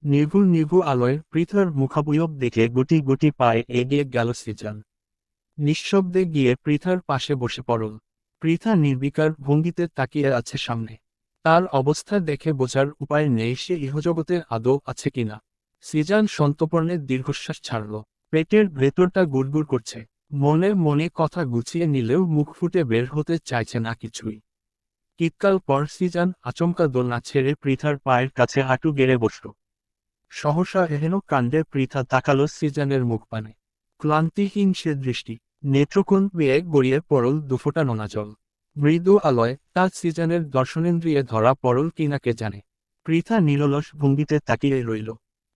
নিভু নিভু আলোয় পৃথার মুখাবয়ব দেখে গুটি গুটি পায়ে এগিয়ে গেল সৃজন। নিঃশব্দে গিয়ে পৃথার পাশে বসে পড়ল। পৃথা নির্বিকার ভঙ্গিতে তাকিয়ে আছে সামনে। তার অবস্থা দেখে বোঝার উপায় নেই সে ইহজগতে আদৌ আছে কিনা। সৃজন সন্তর্পণে দীর্ঘশ্বাস ছাড়ল। পেটের ভেতরটা গুড়গুড় করছে। মনে মনে কথা গুছিয়ে নিলেও মুখ ফুটে বের হতে চাইছে না কিছুই। কিতকাল পর সৃজন আচমকা দোলনা ছেড়ে পৃথার পায়ের কাছে হাঁটু গেড়ে বসল। সহসা এহেন কাণ্ডে পৃথা তাকালো সৃজনের মুখপানে। ক্লান্তিহীন সে দৃষ্টি, নেত্রকোণ বেয়ে গড়িয়ে পড়ল দুফোঁটা নোনা জল। মৃদু আলোয় তা সৃজনের দর্শনেন্দ্রিয়ে ধরা পড়ল কিনা কে জানে। পৃথা নিরলস ভঙ্গিতে তাকিয়ে রইল।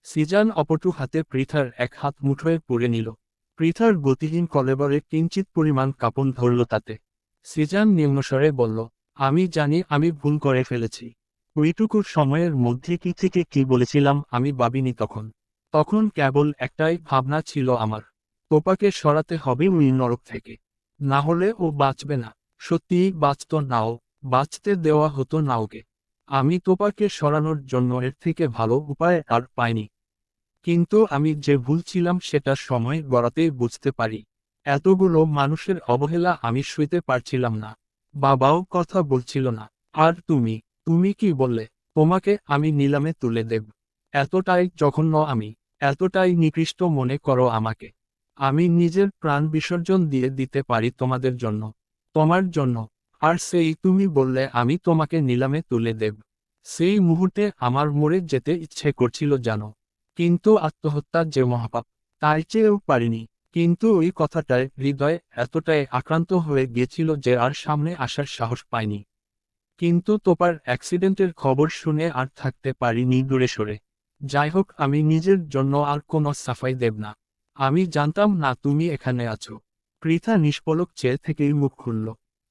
সৃজন অপটু হাতে পৃথার এক হাত মুঠোয় পুড়ে নিল। পৃথার গতিহীন কলেবরে কিঞ্চিত পরিমাণ কাঁপন ধরল তাতে। সৃজন নিম্নস্বরে বলল, আমি জানি আমি ভুল করে ফেলেছি। ওইটুকুর সময়ের মধ্যে কি থেকে কি বলেছিলাম আমি ভাবিনি তখন। তখন কেবল একটাই ভাবনা ছিল আমার, তোপাকে সরাতে হবে ওই নরক থেকে। না হলে ও বাঁচবে না। সত্যিই বাঁচত নাও, বাঁচতে দেওয়া হতো না ওকে। আমি তোপাকে সরানোর জন্য এর থেকে ভালো উপায় আর পাইনি। কিন্তু আমি যে ভুল ছিলাম সেটা সময় গড়াতেই বুঝতে পারি। এতগুলো মানুষের অবহেলা আমি সইতে পারছিলাম না। বাবাও কথা বলছিল না। আর তুমি, তুমি কি বললে তোমাকে আমি নিলামে তুলে দেব? এতটাই জঘন্য আমি, এতটাই নিকৃষ্ট মনে করো আমাকে? আমি নিজের প্রাণ বিসর্জন দিয়ে দিতে পারি তোমাদের জন্য, তোমার জন্য। আর সেই তুমি বললে আমি তোমাকে নিলামে তুলে দেব। সেই মুহূর্তে আমার মরে যেতে ইচ্ছে করছিল জানো। কিন্তু আত্মহত্যা যে মহাপাপ, তাই চেয়েও পারিনি। কিন্তু ওই কথাটায় হৃদয় এতটাই আক্রান্ত হয়ে গিয়েছিল যে আর সামনে আসার সাহস পাইনি। কিন্তু তোপার অ্যাক্সিডেন্টের খবর শুনে আর থাকতে পারিনি দূরে সরে। যাই হোক আমি নিজের জন্য আর কোনো সাফাই দেব না। আমি জানতাম না তুমি এখানে আছো। পৃথা নিষ্পলক চেয়ে থেকেই মুখ খুলল।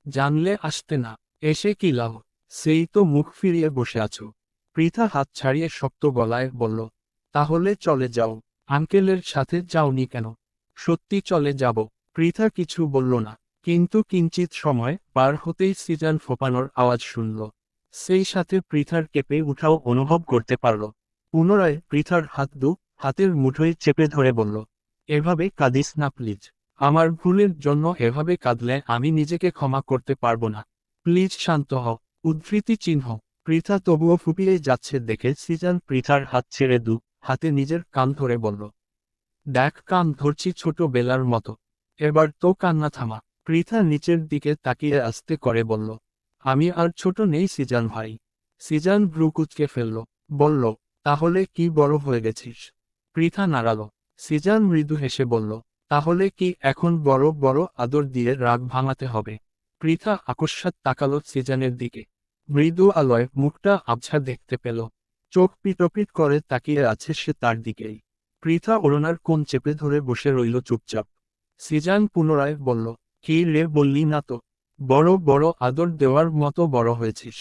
জানলে আসতে না, এসে কি লাভ? সেই তো মুখ ফিরিয়ে বসে আছো। পৃথা হাত ছাড়িয়ে শক্ত গলায় বলল, তাহলে চলে যাও। আঙ্কেলের সাথে যাওনি কেন? সত্যি চলে যাব। পৃথা কিছু বলল না। কিন্তু কিঞ্চিত সময় পার হতেই সৃজন ফোঁপানোর আওয়াজ শুনল। সেই সাথে পৃথার কেঁপে উঠাও অনুভব করতে পারল। পুনরায় পৃথার হাতের মুঠোয় চেপে ধরে বলল, এভাবে কাঁদিস না প্লিজ। আমার ভুলের জন্য এভাবে কাঁদলে আমি নিজেকে ক্ষমা করতে পারবো না। প্লিজ শান্ত হও। উদ্ধৃতি চিহ্ন। পৃথা তবুও ফুপিয়ে যাচ্ছে দেখে সৃজন পৃথার হাত ছেড়ে হাতে নিজের কান ধরে বলল, দেখ কান ধরছি ছোট বেলার মতো। এবার তো কান্না থামা। পৃথা নিচের দিকে তাকিয়ে আস্তে করে বলল, আমি আর ছোট নেই সৃজন ভাই। সৃজন ভ্রু কুঁচকে ফেলল। বলল, তাহলে কি বড় হয়ে গেছিস? পৃথা নাড়াল। সৃজন মৃদু হেসে বলল, তাহলে কি এখন বড় বড় আদর দিয়ে রাগ ভাঙাতে হবে? পৃথা আকস্মাৎ তাকালো সৃজনের দিকে। মৃদু আলোয় মুখটা আবছা দেখতে পেল। চোখ পিটপিট করে তাকিয়ে আছে সে তার দিকেই। পৃথা ওড়নার কোণ চেপে ধরে বসে রইল চুপচাপ। সৃজন পুনরায় বলল, কি রে বললি না তো? বড় বড় আদর দেওয়ার মতো বড় হয়েছিস।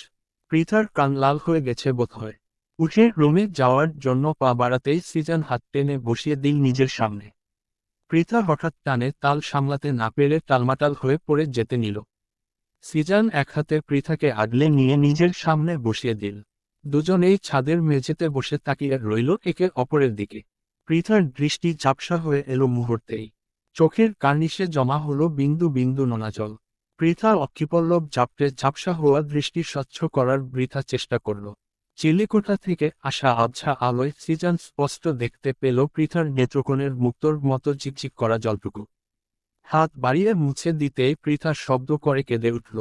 পৃথার কান লাল হয়ে গেছে বোধহয়। উঠে রুমে যাওয়ার জন্য পা বাড়াতেই সৃজন হাত টেনে বসিয়ে দিল নিজের সামনে। পৃথা হঠাৎ টানে তাল সামলাতে না পেরে টালমাটাল হয়ে পড়ে যেতে নিল। সৃজন এক হাতে পৃথাকে আগলে নিয়ে নিজের সামনে বসিয়ে দিল। দুজনেই ছাদের মেঝেতে বসে তাকিয়ে রইল একে অপরের দিকে। পৃথার দৃষ্টি ঝাপসা হয়ে এলো মুহূর্তেই। চোখের কার্নিশে জমা হলো বিন্দু বিন্দু নোনা জল। পৃথা অক্ষিপল্লব ঝাপটে ঝাপসা হওয়া দৃষ্টি স্বচ্ছ করার বৃথা চেষ্টা করল। চিলেকোঠা থেকে আসা আবছা আলোয় সৃজন স্পষ্ট দেখতে পেল পৃথার নেত্রকোণের মুক্তোর মতো ঝিকঝিক করা জলটুকু। হাত বাড়িয়ে মুছে দিতেই পৃথা শব্দ করে কেঁদে উঠল।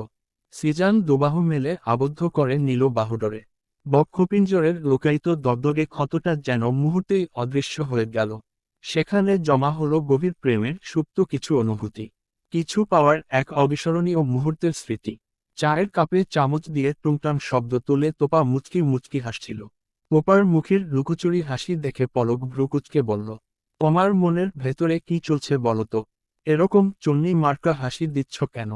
সৃজন দুবাহু মেলে আবদ্ধ করে নিল বাহুডোরে। বক্ষপিঞ্জরের লুকায়িত দগদগে ক্ষতটা যেন মুহূর্তেই অদৃশ্য হয়ে গেল। সেখানে জমা হলো গভীর প্রেমের সুপ্ত কিছু অনুভূতি, কিছু পাওয়ার এক অবিস্মরণীয় মুহূর্তের স্মৃতি। চায়ের কাপে চামচ দিয়ে টুংটাং শব্দ তুলে তোপা মুচকি মুচকি হাসছিল। তোপার মুখের লুকোচুরি হাসি দেখে পলক ভ্রুকুচকে বলল, তোমার মনের ভেতরে কি চলছে বলো তো? এরকম চুন্নি মার্কা হাসি দিচ্ছ কেন?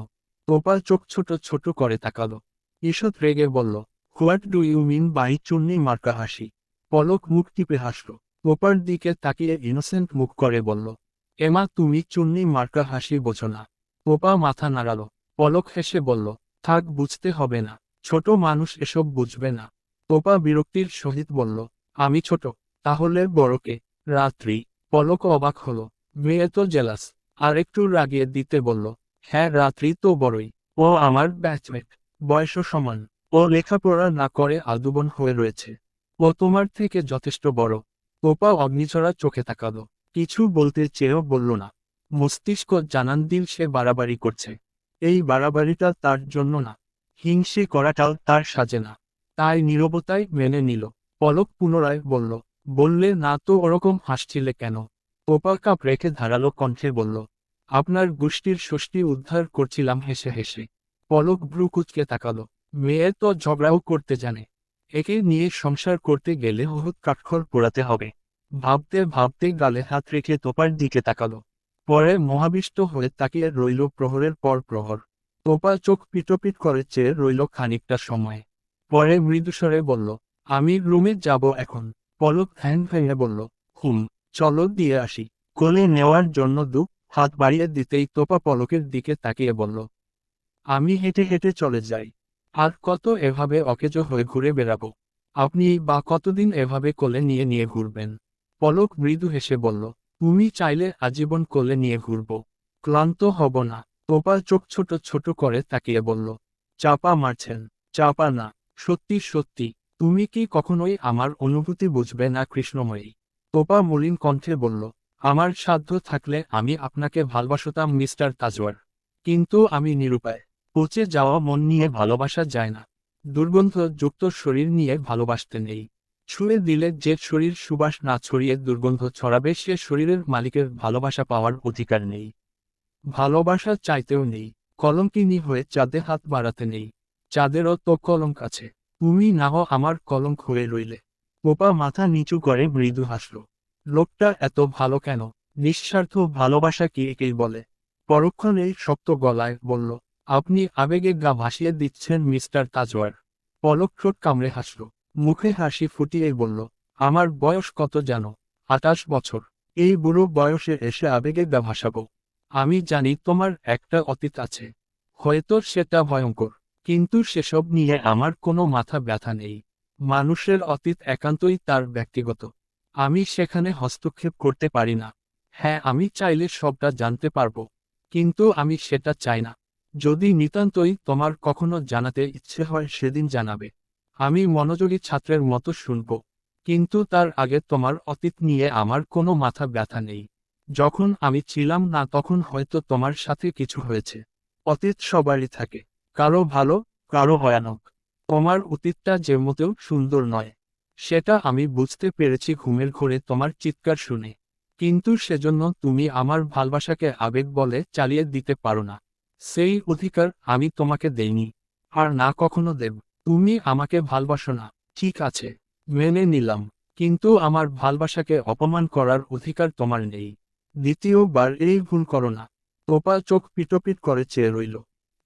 তোপা চোখ ছোট ছোট করে তাকালো। ঈষৎ রেগে বলল, what do you mean by চুন্নি মার্কা হাসি? পলক মুখ টিপে হাসল। তোপার দিকে তাকিয়ে ইনোসেন্ট মুখ করে বলল, এমা তুমি চুন্নি মার্কা হাসি বোঝো না। তোপা মাথা নাড়াল। পলক হেসে বলল, থাক বুঝতে হবে না, ছোট মানুষ এসব বুঝবে না। তোপা বিরক্তির সহিত বলল, আমি ছোট? তাহলে বড়কে? রাত্রি। পলক অবাক হলো। মেয়ে তো জেলাস। আর একটু রাগিয়ে দিতে বলল, হ্যাঁ রাত্রি তো বড়ই। ও আমার ব্যাচমেট। বয়সও সমান। ও লেখাপড়া না করে আদুবন হয়ে রয়েছে। ও তোমার থেকে যথেষ্ট বড়। তোপা অগ্নিঝরা চোখে তাকালো। কিছু বলতে চেয়েও বলল না। মস্তিষ্ক জানান দিল সে বাড়াবাড়ি করছে। এই বাড়াবাড়িটা তার জন্য না। হিংসে করাটাও তার সাজে না। তাই নীরবতায় মেনে নিল। পলক পুনরায় বলল, বললে না তো ওরকম হাসছিলে কেন? তোপা কাপ রেখে ধারালো কণ্ঠে বলল, আপনার গোষ্ঠীর ষষ্ঠী উদ্ধার করছিলাম হেসে হেসে। পলক ভ্রু কুঁচকে তাকালো। মেয়ে তো ঝগড়াও করতে জানে। একে নিয়ে সংসার করতে গেলে বহুত কাঠখড় পোড়াতে হবে। ভাবতে ভাবতে গালে হাত রেখে তোপার দিকে তাকালো। পরে মহাবিষ্ট হয়ে তাকিয়ে রইল প্রহরের পর প্রহর। তোপা চোখ পিটপিট করে চেয়ে রইল খানিকটা সময়। পরে মৃদুস্বরে বলল, আমি রুমে যাব এখন। পলক ধ্যান ভেঙে বলল, চলো দিয়ে আসি। কোলে নেওয়ার জন্য হাত বাড়িয়ে দিতেই তোপা পলকের দিকে তাকিয়ে বলল, আমি হেঁটে হেঁটে চলে যাই। আর কত এভাবে অকেজো হয়ে ঘুরে বেড়াবো? আপনি বা কতদিন এভাবে কোলে নিয়ে নিয়ে ঘুরবেন? পলক মৃদু হেসে বলল, তুমি চাইলে আজীবন কোলে নিয়ে ঘুরব। ক্লান্ত হব না। তোপা চোখ ছোট ছোট করে তাকিয়ে বলল, চাপা মারছেন? চাপা না, সত্যি সত্যি। তুমি কি কখনোই আমার অনুভূতি বুঝবে না কৃষ্ণময়ী? তোপা মলিন কণ্ঠে বলল, আমার সাধ্য থাকলে আমি আপনাকে ভালবাসতাম মিস্টার তাজওয়ার। কিন্তু আমি নিরুপায়। পচে যাওয়া মন নিয়ে ভালোবাসা যায় না। দুর্গন্ধযুক্ত শরীর নিয়ে ভালোবাসতে নেই। ছুঁয়ে দিলে যে শরীর সুবাস না ছড়িয়ে দুর্গন্ধ ছড়াবে সে শরীরের মালিকের ভালোবাসা পাওয়ার অধিকার নেই। ভালোবাসা চাইতেও নেই। কলঙ্কিনী হয়ে চাঁদে হাত বাড়াতে নেই। চাঁদেরও তো কলঙ্ক আছে। তুমি না হও আমার কলঙ্ক হয়ে রইলে। পোপা মাথা নিচু করে মৃদু হাসল। লোকটা এত ভালো কেন? নিঃস্বার্থ ভালোবাসা কি একেই বলে? পরক্ষণেই শক্ত গলায় বলল, আপনি আবেগে গা ভাসিয়ে দিচ্ছেন মিস্টার তাজওয়ার। পলক ঠোঁট কামড়ে হাসল। মুখে হাসি ফুটিয়ে বলল, আমার বয়স কত জানো? 28 বছর। এই বুড়ো বয়সে এসে আবেগে গা ভাসাবো? আমি জানি তোমার একটা অতীত আছে। হয়তো সেটা ভয়ঙ্কর। কিন্তু সেসব নিয়ে আমার কোনো মাথা ব্যথা নেই। মানুষের অতীত একান্তই তার ব্যক্তিগত। আমি সেখানে হস্তক্ষেপ করতে পারি না। হ্যাঁ আমি চাইলে সবটা জানতে পারবো। কিন্তু আমি সেটা চাই না। যদি নিতান্তই তোমার কখনো জানাতে ইচ্ছে হয় সেদিন জানাবে। আমি মনোযোগী ছাত্রের মতো শুনব। কিন্তু তার আগে তোমার অতীত নিয়ে আমার কোনো মাথা ব্যথা নেই। যখন আমি ছিলাম না তখন হয়তো তোমার সাথে কিছু হয়েছে। অতীত সবারই থাকে। কারো ভালো, কারো ভয়ানক। তোমার অতীতটা যে মোটেও সুন্দর নয়। সেটা আমি বুঝতে পেরেছি ঘুমের ঘোরে তোমার চিৎকার শুনে। কিন্তু সেজন্য তুমি আমার ভালোবাসাকে আবেগ বলে চালিয়ে দিতে পারো না। সেই অধিকার আমি তোমাকে দেইনি। আর না কখনো দেব। তুমি আমাকে ভালবাসো না, ঠিক আছে, মেনে নিলাম। কিন্তু আমার ভালবাসাকে অপমান করার অধিকার তোমার নেই। দ্বিতীয়বার এই ভুল করো না। তোপা চোখ পিটপিট করে চেয়ে রইল।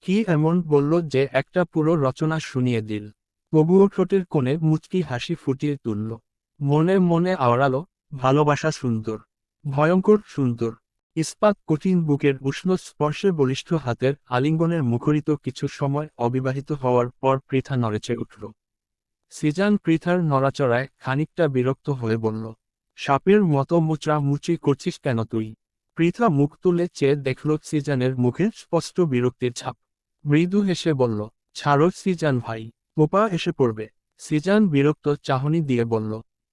কি এমন বলল যে একটা পুরো রচনা শুনিয়ে দিল। তবুও ঠোঁটের কোণে মুচকি হাসি ফুটিয়ে তুলল। মনে মনে আওড়ালো, ভালোবাসা সুন্দর। ভয়ঙ্কর সুন্দর। ইস্পাত কঠিন বুকের উষ্ণ স্পর্শে বলিষ্ঠ হাতের আলিঙ্গনের মুখরিত কিছু সময় অবিবাহিত হওয়ার পর পৃথা নড়েচে উঠল। সিজান পৃথার নড়াচড়ায় খানিকটা বিরক্ত হয়ে বলল, সাপের মতো মুচি করছিস কেন তুই? পৃথা মুখ তুলে চেয়ে দেখল সিজানের মুখে স্পষ্ট বিরক্তির ছাপ। মৃদু হেসে বলল, ছাড়ো সিজান ভাই, পোপা এসে পড়বে। সিজান বিরক্ত চাহনি দিয়ে বলল,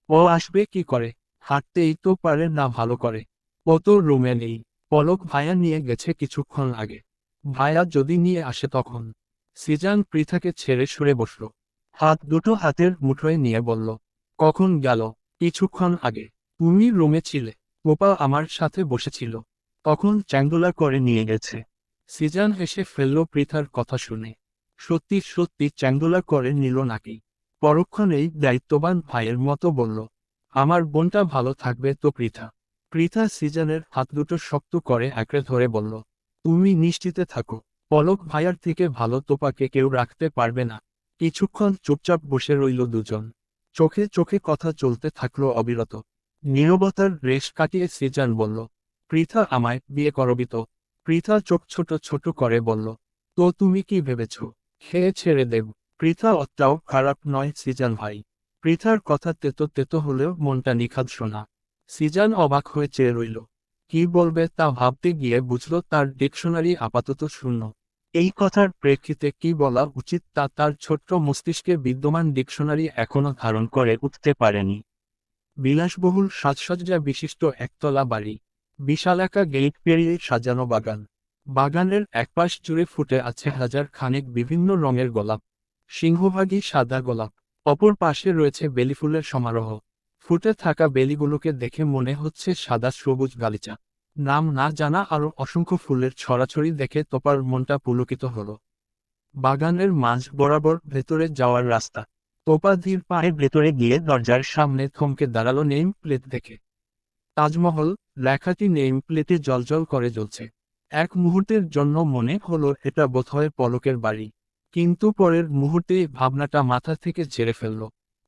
ও আসবে কি করে? হাঁটতেই তো পারে না ভালো করে। ও তো রুমে নেই। পলক ভায়া নিয়ে গেছে কিছুক্ষণ আগে। ভায়া যদি নিয়ে আসে তখন? সিজান পৃথাকে ছেড়ে সরে বসল। হাত দুটো হাতের মুঠোয় নিয়ে বলল, কখন গেল? কিছুক্ষণ আগে। তুমি রুমে ছিলে। পোপা আমার সাথে বসেছিল। তখন চ্যাঙ্গুলা করে নিয়ে গেছে। সিজান হেসে ফেলল পৃথার কথা শুনে। সত্যি সত্যি চ্যাঙ্গুলা করে নিল নাকি? পরক্ষণেই দায়িত্ববান ভাইয়ের মতো বলল, আমার বোনটা ভালো থাকবে তো পৃথা? পৃথা সিজানের হাত দুটো শক্ত করে আঁকড়ে ধরে বলল, তুমি নিশ্চিতে থাকো। পলক ভাইয়ার থেকে ভালো তোপাকে কেউ রাখতে পারবে না। কিছুক্ষণ চুপচাপ বসে রইল দুজন। চোখে চোখে কথা চলতে থাকলো অবিরত। নীরবতার রেশ কাটিয়ে সিজান বলল, পৃথা আমায় বিয়ে করবি তো? পৃথা চোখ ছোট ছোট করে বলল, তো তুমি কি ভেবেছ? খেয়ে ছেড়ে দেব? পৃথা অতটাও খারাপ নয় সিজান ভাই। পৃথার কথা তেতো তেতো হলেও মনটা নিখাদ শোনা। সিজান অবাক হয়ে চেয়ে রইল। কি বলবে তা ভাবতে গিয়ে বুঝল তার ডিকশনারি আপাতত শূন্য। এই কথার প্রেক্ষিতে কি বলা উচিত তা তার ছোট্ট মস্তিষ্কে বিদ্যমান ডিকশনারি এখনো ধারণ করে উঠতে পারেনি। বিলাসবহুল সাজসজ্জা বিশিষ্ট একতলা বাড়ি, বিশালাকা গেট পেরিয়ে সাজানো বাগান। বাগানের একপাশ জুড়ে ফুটে আছে হাজার খানেক বিভিন্ন রঙের গোলাপ, সিংহভাগই সাদা গোলাপ। অপর পাশে রয়েছে বেলিফুলের সমারোহ। ফুটে থাকা বেলিগুলোকে দেখে মনে হচ্ছে সাদা সবুজ গালিচা। নাম না জানা আরও অসংখ্য ফুলের ছড়াছড়ি দেখে তোপার মনটা পুলকিত হলো। বাগানের মাঝ বরাবর ভেতরে যাওয়ার রাস্তা। তোপা ধীর পায়ে ভেতরে গিয়ে দরজার সামনে থমকে দাঁড়ালো নেম প্লেট দেখে। তাজমহল লেখাটি নেম প্লেটে জ্বলজ্বল করে জ্বলছে। এক মুহূর্তের জন্য মনে হলো এটা বোধহয় পলকের বাড়ি, কিন্তু পরের মুহূর্তেই ভাবনাটা মাথা থেকে ঝেড়ে ফেলল।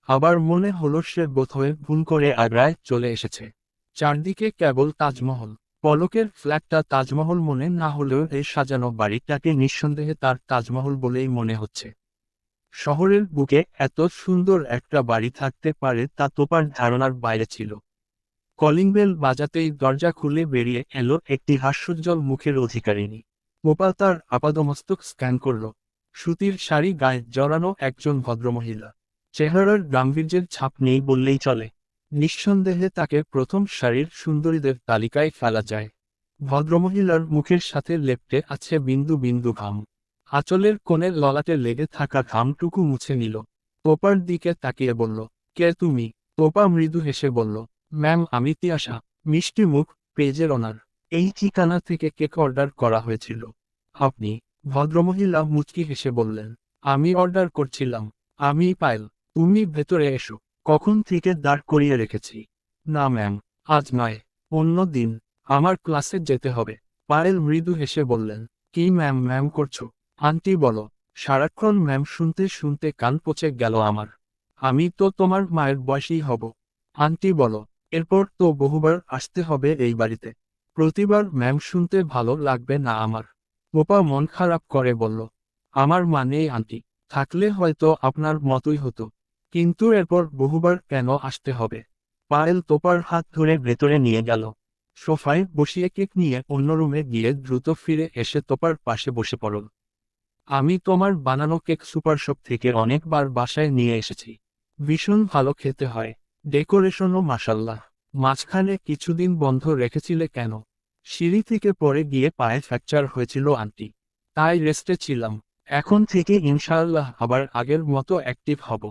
আবার মনে হলো সে বোধহয় ভুল করে আগ্রায় চলে এসেছে। চারদিকে কেবল তাজমহল। পলকের ফ্ল্যাটটা তাজমহল মনে না হলেও এই সাজানো বাড়িটাকে নিঃসন্দেহে তার তাজমহল বলেই মনে হচ্ছে। শহরের বুকে এত সুন্দর একটা বাড়ি থাকতে পারে তা তোপার ধারণার বাইরে ছিল। কলিং বেল বাজাতেই দরজা খুলে বেরিয়ে এলো একটি হাস্যোজ্জ্বল মুখের অধিকারিণী। গোপাল তার আপাদমস্তক স্ক্যান করল। সুতির শাড়ি গায়ে জড়ানো একজন ভদ্রমহিলা। চেহারার গাম্ভীর্যের ছাপ নেই বললেই চলে। নিঃসন্দেহে তাকে প্রথম সারির সুন্দরীদের তালিকায় ফেলা যায়। ভদ্রমহিলার মুখের সাথে লেপ্টে আছে বিন্দু বিন্দু ঘাম। আঁচলের কোণে ললাটে লেগে থাকা ঘামটুকু মুছে নিল। তোপার দিকে তাকিয়ে বলল, কে তুমি? তোপা মৃদু হেসে বলল, ম্যাম আমি তিয়াশা। মিষ্টি মুখ, পেজের ওনার। এই ঠিকানা থেকে কেক অর্ডার করা হয়েছিল। আপনি? ভদ্রমহিলা মুচকি হেসে বললেন, আমি অর্ডার করছিলাম। আমি পায়েল। তুমি ভেতরে এসো। কখন থেকে দাঁড় করিয়ে রেখেছি? না ম্যাম, আজ নয়, অন্য দিন। আমার ক্লাসে যেতে হবে। পায়েল মৃদু হেসে বললেন, কি ম্যাম ম্যাম করছো? আন্টি বলো। সারাক্ষণ ম্যাম শুনতে শুনতে কান পচে গেল আমার। আমি তো তোমার মায়ের বয়সী হব। আন্টি বলো। এরপর তো বহুবার আসতে হবে এই বাড়িতে। প্রতিবার ম্যাম শুনতে ভালো লাগবে না আমার। গোপা মন খারাপ করে বলল, আমার মা নেই আন্টি। থাকলে হয়তো আপনার মতোই হতো। কিন্তু এরপর বহুবার কেন আসতে হবে? পায়েল তোপার হাত ধরে ভেতরে নিয়ে গেল। সোফায় বসিয়ে কেক নিয়ে অন্য রুমে গিয়ে দ্রুত ফিরে এসে তোপার পাশে বসে পড়ল। আমি তোমার বানানো কেক সুপারশপ থেকে অনেকবার বাসায় নিয়ে এসেছি। ভীষণ ভালো খেতে হয়। ডেকোরেশনও মাশাল্লাহ। মাঝখানে কিছুদিন বন্ধ রেখেছিলে কেন? সিঁড়ি থেকে পড়ে গিয়ে পায়ে ফ্র্যাকচার হয়েছিল আন্টি, তাই রেস্টে ছিলাম। এখন থেকে ইনশাআল্লাহ আবার আগের মতো অ্যাক্টিভ হব।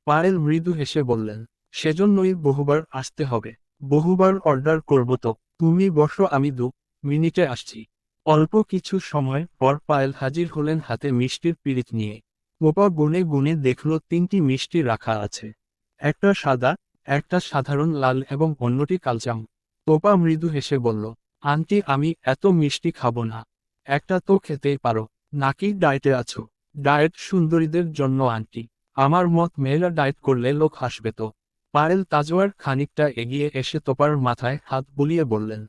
পায়েল মৃদু হেসে বললেন, সেজন্যই বহুবার আসতে হবে। বহুবার অর্ডার করব তো। তুমি বসো, আমি 2 মিনিটে আসছি। অল্প কিছু সময় পর পায়েল হাজির হলেন হাতে মিষ্টির পিরিচ নিয়ে। গোপা গুনে গুনে দেখল 3টি মিষ্টি রাখা আছে। একটা সাদা, একটা সাধারণ লাল এবং অন্যটি কালচাম। তোপা মৃদু হেসে বলল, আন্টি আমি এত মিষ্টি খাবো না। একটা তো খেতেই পারো। নাকি ডায়েটে আছো? ডায়েট সুন্দরীদের জন্য আন্টি। আমার মত মেয়েরা ডায়েট করলে লোক হাসবে তো। পায়েল তাজওয়ার খানিকটা এগিয়ে এসে তোপার মাথায় হাত বুলিয়ে বললেন,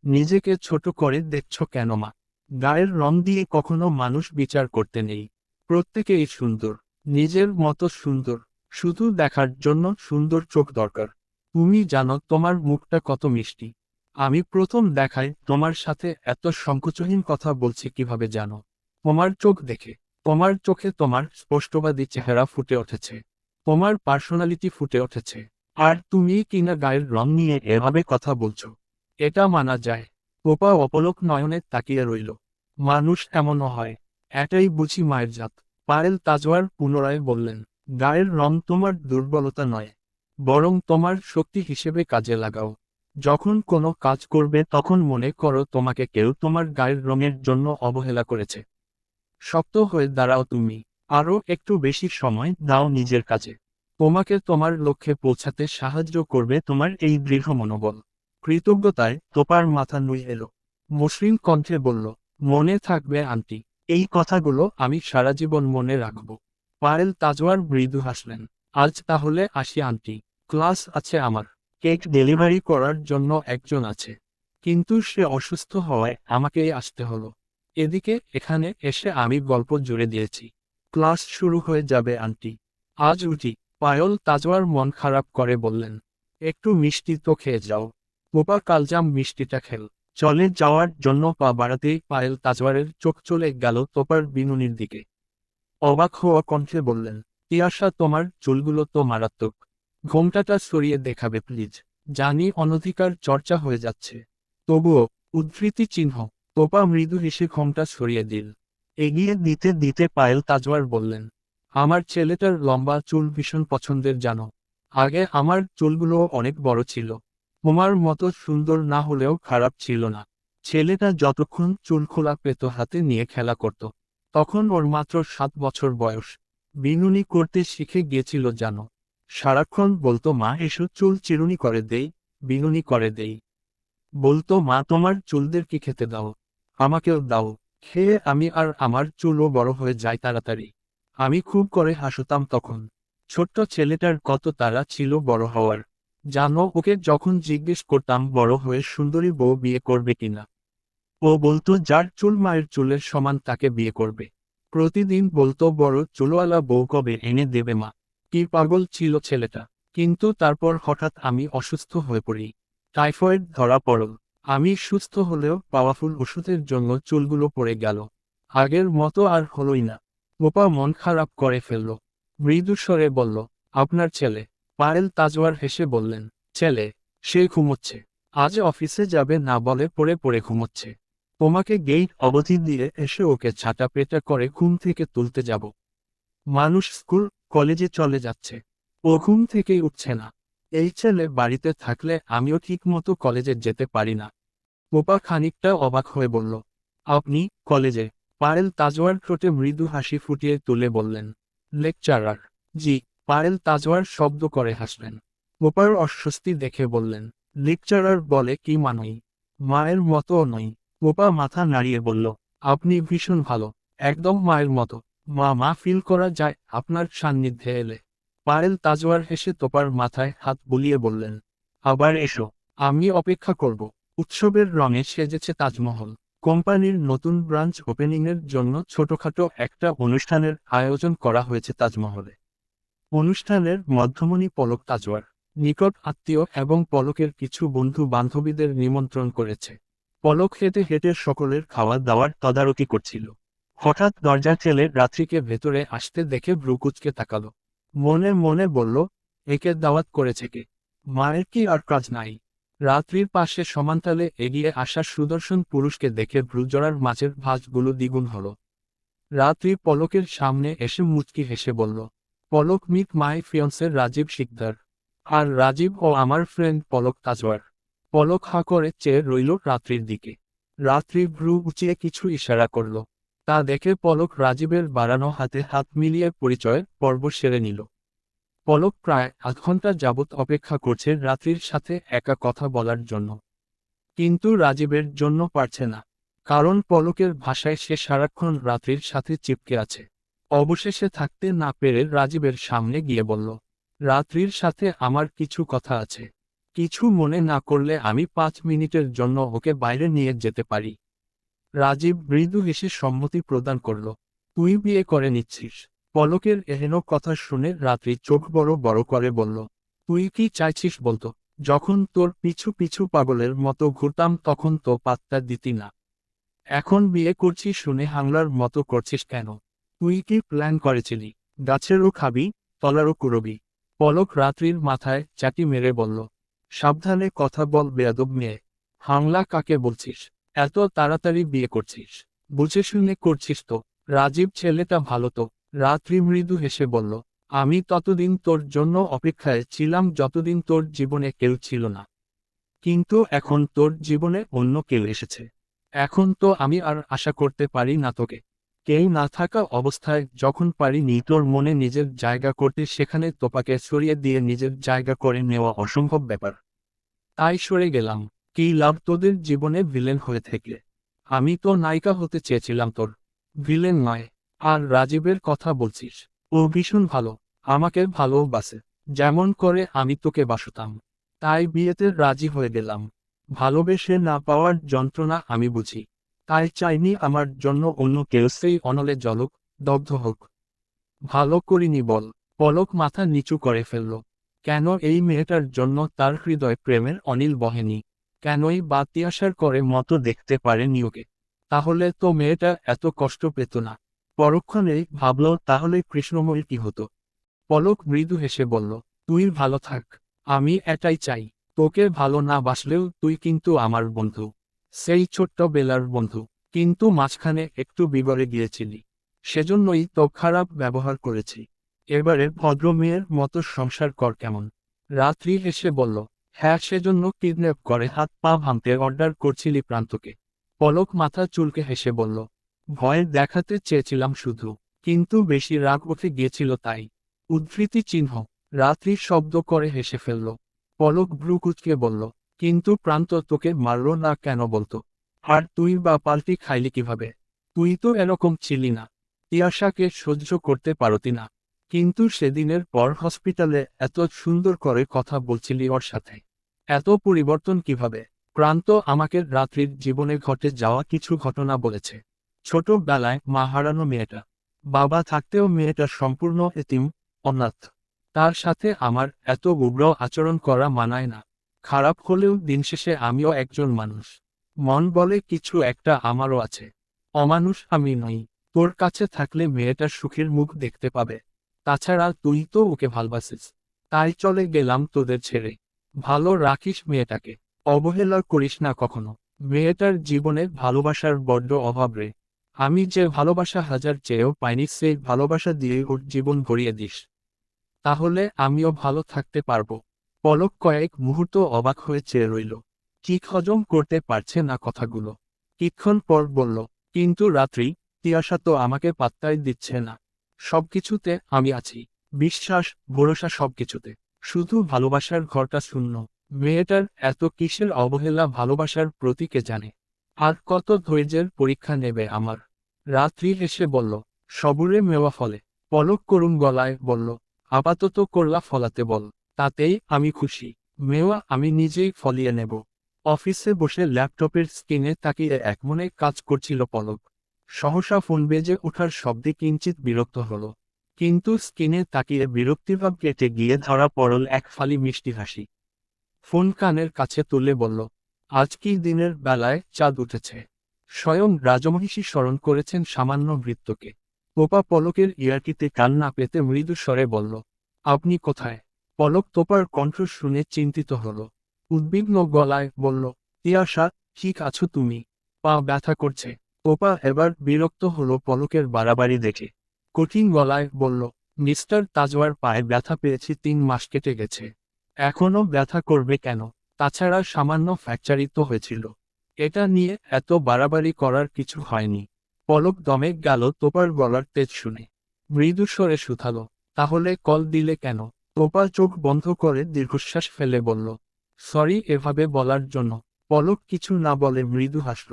নিজেকে ছোট করে দেখছ কেন মা? গায়ের রং দিয়ে কখনো মানুষ বিচার করতে নেই। প্রত্যেকেই সুন্দর, নিজের মতো সুন্দর। শুধু দেখার জন্য সুন্দর চোখ দরকার। তুমি জানো তোমার মুখটা কত মিষ্টি। আমি প্রথম দেখায় তোমার সাথে এত সংকোচহীন কথা বলছি কিভাবে জানো? তোমার চোখ দেখে। তোমার চোখে তোমার স্পষ্টবাদী চেহারা ফুটে উঠেছে। তোমার পার্সোনালিটি ফুটে উঠেছে। আর তুমি কিনা গায়ের রং নিয়ে এভাবে কথা বলছো? এটা মানা যায়? পোপা অপলক নয়নে তাকিয়ে রইল। মানুষ এমনও হয়। এটাই বুঝি মায়ের জাত। পায়েল তাজওয়ার পুনরায় বললেন, গায়ের রং তোমার দুর্বলতা নয়, বরং তোমার শক্তি হিসেবে কাজে লাগাও। যখন কোনো কাজ করবে তখন মনে করো তোমাকে কেউ তোমার গায়ের রঙের জন্য অবহেলা করেছে। শক্ত হয়ে দাঁড়াও তুমি। আরও একটু বেশি সময় দাও নিজের কাজে। তোমাকে তোমার লক্ষ্যে পৌঁছাতে সাহায্য করবে তোমার এই দৃঢ় মনোবল। কৃতজ্ঞতায় তোপার মাথা নুয়ে এলো। মসৃণ কণ্ঠে বলল, মনে থাকবে আন্টি। এই কথাগুলো আমি সারা জীবন মনে রাখব। পায়েল তাজওয়ার মৃদু হাসলেন। আজ তাহলে আসি আন্টি। ক্লাস আছে আমার। কেক ডেলিভারি করার জন্য একজন আছে, কিন্তু সে অসুস্থ হওয়ায় আমাকেই আসতে হলো। এদিকে এখানে এসে আমি গল্প জুড়ে দিয়েছি। ক্লাস শুরু হয়ে যাবে আন্টি। আজ উঠি। পায়েল তাজওয়ার মন খারাপ করে বললেন, একটু মিষ্টি তো খেয়ে যাও। বোপা কালজাম মিষ্টিটা খেল। চলে যাওয়ার জন্য পা বাড়াতেই পায়েল তাজওয়ারের চোখ চলে গেল তোপার বিনুনির দিকে। অবাক হওয়া কণ্ঠে বললেন, তিয়াশা, তোমার চুলগুলো তো মারাত্মক। ঘোমটাটা সরিয়ে দেখাবে প্লিজ। জানি অনধিকার চর্চা হয়ে যাচ্ছে, তবুও। উদ্ধৃতি চিহ্ন। তোপা মৃদু হেসে ঘোমটা সরিয়ে দিল। এগিয়ে দিতে দিতে পায়েল তাজওয়ার বললেন, আমার ছেলেটার লম্বা চুল ভীষণ পছন্দের জানো। আগে আমার চুলগুলো অনেক বড় ছিল। তোমার মতো সুন্দর না হলেও খারাপ ছিল না। ছেলেটা যতক্ষণ চুল খোলা পেত হাতে নিয়ে খেলা করত। তখন ওর মাত্র 7 বছর বয়স। বিনুনি করতে শিখে গিয়েছিল জানো। সারাক্ষণ বলতো, মা এসো চুল চিরুনি করে দেই, বিনুনি করে দেই। বলতো, মা তোমার চুলদের কি খেতে দাও, আমাকেও দাও। খেয়ে আমি আর আমার চুলও বড় হয়ে যায় তাড়াতাড়ি। আমি খুব করে হাসতাম তখন। ছোট্ট ছেলেটার কত তাড়া ছিল বড় হওয়ার। জানো, ওকে যখন জিজ্ঞেস করতাম বড় হয়ে সুন্দরী বউ বিয়ে করবে কিনা, ও বলতো যার চুল মায়ের চুলের সমান তাকে বিয়ে করবে। প্রতিদিন বলতো বড় চুলওয়ালা বউ কবে এনে দেবে মা। কি পাগল ছিল ছেলেটা। কিন্তু তারপর হঠাৎ আমি অসুস্থ হয়ে পড়ি। টাইফয়েড ধরা পড়ল। আমি সুস্থ হলেও পাওয়ারফুল ওষুধের জন্য চুলগুলো পড়ে গেল। আগের মতো আর হলোই না। বোপা মন খারাপ করে ফেলল। মৃদু স্বরে বলল, আপনার ছেলে? পায়েল তাজওয়ার হেসে বললেন, ছেলে? সে ঘুমোচ্ছে। আজ অফিসে যাবে না বলে পড়ে পড়ে ঘুমোচ্ছে। তোমাকে গেট অবধি দিয়ে এসে ওকে ছাটা পেটা করে ঘুম থেকে তুলতে যাব। মানুষ স্কুল কলেজে চলে যাচ্ছে, ও ঘুম থেকেই উঠছে না। এই ছেলে বাড়িতে থাকলে আমিও ঠিক মতো কলেজে যেতে পারি না। পোপা খানিকটা অবাক হয়ে বলল, আপনি কলেজে? পায়েল তাজওয়ার ঠোঁটে মৃদু হাসি ফুটিয়ে তুলে বললেন, লেকচারার। জি। পায়েল তাজওয়ার শব্দ করে হাসলেন। পোপার অস্বস্তি দেখে বললেন, লেকচারার বলে কি মানই? মায়ের মতোও নই। পোপা মাথা নাড়িয়ে বলল, আপনি ভীষণ ভালো। একদম মায়ের মতো। মা মা ফিল করা যায় আপনার সান্নিধ্যে এলে। পায়েল তাজওয়ার হেসে তোপার মাথায় হাত বুলিয়ে বললেন, আবার এসো। আমি অপেক্ষা করব। উৎসবের রঙে সেজেছে তাজমহল। কোম্পানির নতুন ব্রাঞ্চ ওপেনিংয়ের জন্য ছোটখাটো একটা অনুষ্ঠানের আয়োজন করা হয়েছে তাজমহলে। অনুষ্ঠানের মধ্যমণি পলক তাজওয়ার নিকট আত্মীয় এবং পলকের কিছু বন্ধু বান্ধবীদের নিমন্ত্রণ করেছে। পলক হেঁটে হেঁটে সকলের খাওয়া দাওয়ার তদারকি করছিল। হঠাৎ দরজা ঠেলে রাত্রিকে ভেতরে আসতে দেখে ভ্রুকুচকে তাকালো। মনে মনে বলল, একে দাওয়াত করেছে কে? মায়ের কি আর কাজ নাই? রাত্রির পাশে সমান্তালে এগিয়ে আসা সুদর্শন পুরুষকে দেখে ভ্রুজড়ার মাছের ভাঁজগুলো দ্বিগুণ হল। রাত্রি পলকের সামনে এসে মুচকি হেসে বলল, পলক মিট মাই ফিয়ন্সের রাজীব শিকদার। আর রাজীব ও আমার ফ্রেন্ড পলক তাজওয়ার। পলক হাঁ করে চেয়ে রইল রাত্রির দিকে। রাত্রি ভ্রু উঁচিয়ে কিছু ইশারা করল। তা দেখে পলক রাজীবের বাড়ানো হাতে হাত মিলিয়ে পরিচয়ের পর্ব সেরে নিল। পলক প্রায় আধ ঘন্টা যাবৎ অপেক্ষা করছে রাত্রির সাথে একা কথা বলার জন্য। কিন্তু রাজীবের জন্য পারছে না। কারণ পলকের ভাষায় সে সারাক্ষণ রাত্রির সাথে চিপকে আছে। অবশেষে থাকতে না পেরে রাজীবের সামনে গিয়ে বলল, রাত্রির সাথে আমার কিছু কথা আছে। কিছু মনে না করলে আমি 5 মিনিটের জন্য ওকে বাইরে নিয়ে যেতে পারি। রাজীব মৃদু হেসে সম্মতি প্রদান করল। তুই বিয়ে করে নিচ্ছিস? পলকের এহেন কথা শুনে রাত্রি চোখ বড় বড় করে বলল, তুই কি চাইছিস বলতো? যখন তোর পিছু পিছু পাগলের মতো ঘুরতাম তখন তো পাত্তা দিতি না। এখন বিয়ে করছিস শুনে হাংলার মতো করছিস কেন? তুই কি প্ল্যান করেছিলি? গাছেরও খাবি, তলারও কুড়বি। পলক রাত্রির মাথায় চাটি মেরে বলল, সাবধানে কথা বল বেয়াদব মেয়ে। হাংলা কাকে বলছিস? এত তাড়াতাড়ি বিয়ে করছিস? বুঝে শুনে করছিস তো? রাজীব ছেলেটা ভালো তো? রাত্রি মৃদু হেসে বলল, আমি ততদিন তোর জন্য অপেক্ষায় ছিলাম যতদিন তোর জীবনে কেউ ছিল না। কিন্তু এখন তোর জীবনে অন্য কেউ এসেছে। এখন তো আমি আর আশা করতে পারি না তোকে। কেউ না থাকা অবস্থায় যখন পারিনি তোর মনে নিজের জায়গা করতে, সেখানে তোপাকে সরিয়ে দিয়ে নিজের জায়গা করে নেওয়া অসম্ভব ব্যাপার। তাই সরে গেলাম। কি লাভ তোদের জীবনে ভিলেন হয়ে থেকে? আমি তো নায়িকা হতে চেয়েছিলাম তোর, ভিলেন নয়। আর রাজীবের কথা বলছিস? ও ভীষণ ভালো। আমাকে ভালোবাসে, যেমন করে আমি তোকে বাসতাম। তাই বিয়েতে রাজি হয়ে গেলাম। ভালোবেসে না পাওয়ার যন্ত্রণা আমি বুঝি। তাই চাইনি আমার জন্য অন্য কেউ সেই অনলে জ্বলুক, দগ্ধ হোক। ভালো করিনি বল? পলক মাথা নিচু করে ফেলল। কেন এই মেয়েটার জন্য তার হৃদয় প্রেমের অনিল বহেনি? কেনই বা তিয়াশার করে মতো দেখতে পারেনি ওকে? তাহলে তো মেয়েটা এত কষ্ট পেত না। পরক্ষণেই ভাবল তাহলে কৃষ্ণময়ীর কি হতো। পলক মৃদু হেসে বলল, তুই ভালো থাক। আমি এটাই চাই। তোকে ভালো না বাসলেও তুই কিন্তু আমার বন্ধু। সেই ছোট্ট বেলার বন্ধু। কিন্তু মাঝখানে একটু বিগড়ে গিয়েছিলি। সেজন্যই তো খারাপ ব্যবহার করেছি। এবারে ভদ্র মেয়ের মতো সংসার কর কেমন? রাত্রি হেসে বলল, হ্যাঁ, সেজন্য কিডন্যাপ করে হাত পা ভাঙতে অর্ডার করছিলি প্রান্তকে। পলক মাথা চুলকে হেসে বলল, ভয় দেখাতে চেয়েছিলাম শুধু। কিন্তু বেশি রাগ উঠে গিয়েছিল তাই। উদ্ধৃতি চিহ্ন। রাত্রি শব্দ করে হেসে ফেলল। পলক ভ্রু কুঁচকে বলল, কিন্তু প্রান্ত তোকে মারল না কেন বলতো? আর তুই বা পাল্টি খাইলি কিভাবে? তুই তো এরকম ছিলি না। তিয়াশাকে সহ্য করতে পারতি না। কিন্তু সেদিনের পর হসপিটালে এত সুন্দর করে কথা বলছিলি ওর সাথে। এত পরিবর্তন কিভাবে? প্রান্ত আমাকে রাত্রির জীবনে ঘটে যাওয়া কিছু ঘটনা বলেছে। ছোটবেলায় মা হারানো মেয়েটা। বাবা থাকতেও মেয়েটা সম্পূর্ণ এতিম, অনাথ। তার সাথে আমার এত উগ্র আচরণ করা মানায় না। খারাপ হলেও দিন শেষে আমিও একজন মানুষ। মন বলে কিছু একটা আমারও আছে। অমানুষ আমি নই। তোর কাছে থাকলে মেয়েটার সুখের মুখ দেখতে পাবে। তাছাড়া তুই তো ওকে ভালবাসিস। তাই চলে গেলাম তোদের ছেড়ে। ভালো রাখিস মেয়েটাকে। অবহেলা করিস না কখনো। মেয়েটার জীবনে ভালোবাসার বড্ড অভাব রে। আমি যে ভালোবাসা হাজার চেয়েও পাইনি সেই ভালোবাসা দিয়ে ওর জীবন ভরিয়ে দিস। তাহলে আমিও ভালো থাকতে পারবো। পলক কয়েক মুহূর্ত অবাক হয়ে চেয়ে রইল। ঠিক হজম করতে পারছে না কথাগুলো। কিছুক্ষণ পর বলল, কিন্তু রাত্রি, তিয়াশা তো আমাকে পাত্তাই দিচ্ছে না। সবকিছুতে আমি আছি। বিশ্বাস, ভরসা সবকিছুতে। শুধু ভালোবাসার ঘরটা শূন্য। মেয়েটার এত কিসের অবহেলা ভালোবাসার প্রতি কে জানে? আর কত ধৈর্যের পরীক্ষা নেবে আমার? রাত্রি হেসে বলল, সবুরে মেওয়া ফলে। পলক করুণ গলায় বলল, আপাতত করলা ফলাতে বল। তাতেই আমি খুশি। মেওয়া আমি নিজেই ফলিয়ে নেব। অফিসে বসে ল্যাপটপের স্ক্রিনে তাকিয়ে একমনে কাজ করছিল পলক। সহসা ফোন বেজে ওঠার শব্দে কিঞ্চিত বিরক্ত হলো। কিন্তু স্ক্রিনে তাকিয়ে বিরক্তিভাব কেটে গিয়ে ধরা পড়ল এক ফালি মিষ্টি হাসি। ফোন কানের কাছে তুলে বলল, আজ কি দিনের বেলায় চাঁদ উঠেছে? স্বয়ং রাজমহিষী স্মরণ করেছেন সামান্য ভৃত্যকে। তোপা পলকের ইয়ার্কিতে কান না পেতে মৃদু স্বরে বলল, আপনি কোথায়? পলক তোপার কণ্ঠ শুনে চিন্তিত হল। উদ্বিগ্ন গলায় বলল, তিয়াশা, ঠিক আছো তুমি? পা ব্যথা করছে। তোপা এবার বিরক্ত হলো পলকের বাড়াবাড়ি দেখে। কঠিন গলায় বলল, মিস্টার তাজওয়ার পায়ে ব্যথা পেয়েছি 3 মাস কেটে গেছে। এখনও ব্যথা করবে কেন? তাছাড়া সামান্য ফ্র্যাকচারই তো হয়েছিল। এটা নিয়ে এত বাড়াবাড়ি করার কিছু হয়নি। পলক দমে গেল তোপার গলার তেজ শুনে। মৃদু স্বরে শুধালো, তাহলে কল দিলে কেন? তোপা চোখ বন্ধ করে দীর্ঘশ্বাস ফেলে বলল, সরি এভাবে বলার জন্য। পলক কিছু না বলে মৃদু হাসল।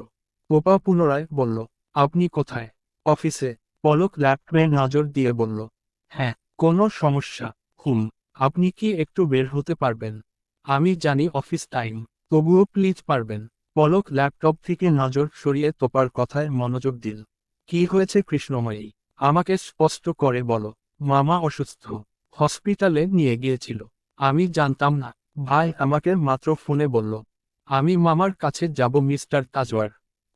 তোপা পুনরায় বলল, আপনি কোথায়? অফিসে। পলক ল্যাপটপে নজর দিয়ে বলল, হ্যাঁ, কোনো সমস্যা? আপনি কি একটু বের হতে পারবেন? আমি জানি অফিস টাইম, তবুও প্লিজ পারবেন? পলক ল্যাপটপ থেকে নজর সরিয়ে তোপার কথায় মনোযোগ দিল। কি হয়েছে কৃষ্ণময়ী? আমাকে স্পষ্ট করে বলো। মামা অসুস্থ। হসপিটালে নিয়ে গিয়েছিল। আমি জানতাম না। ভাই আমাকে মাত্র ফোনে বলল। আমি মামার কাছে যাব মিস্টার তাজওয়ার।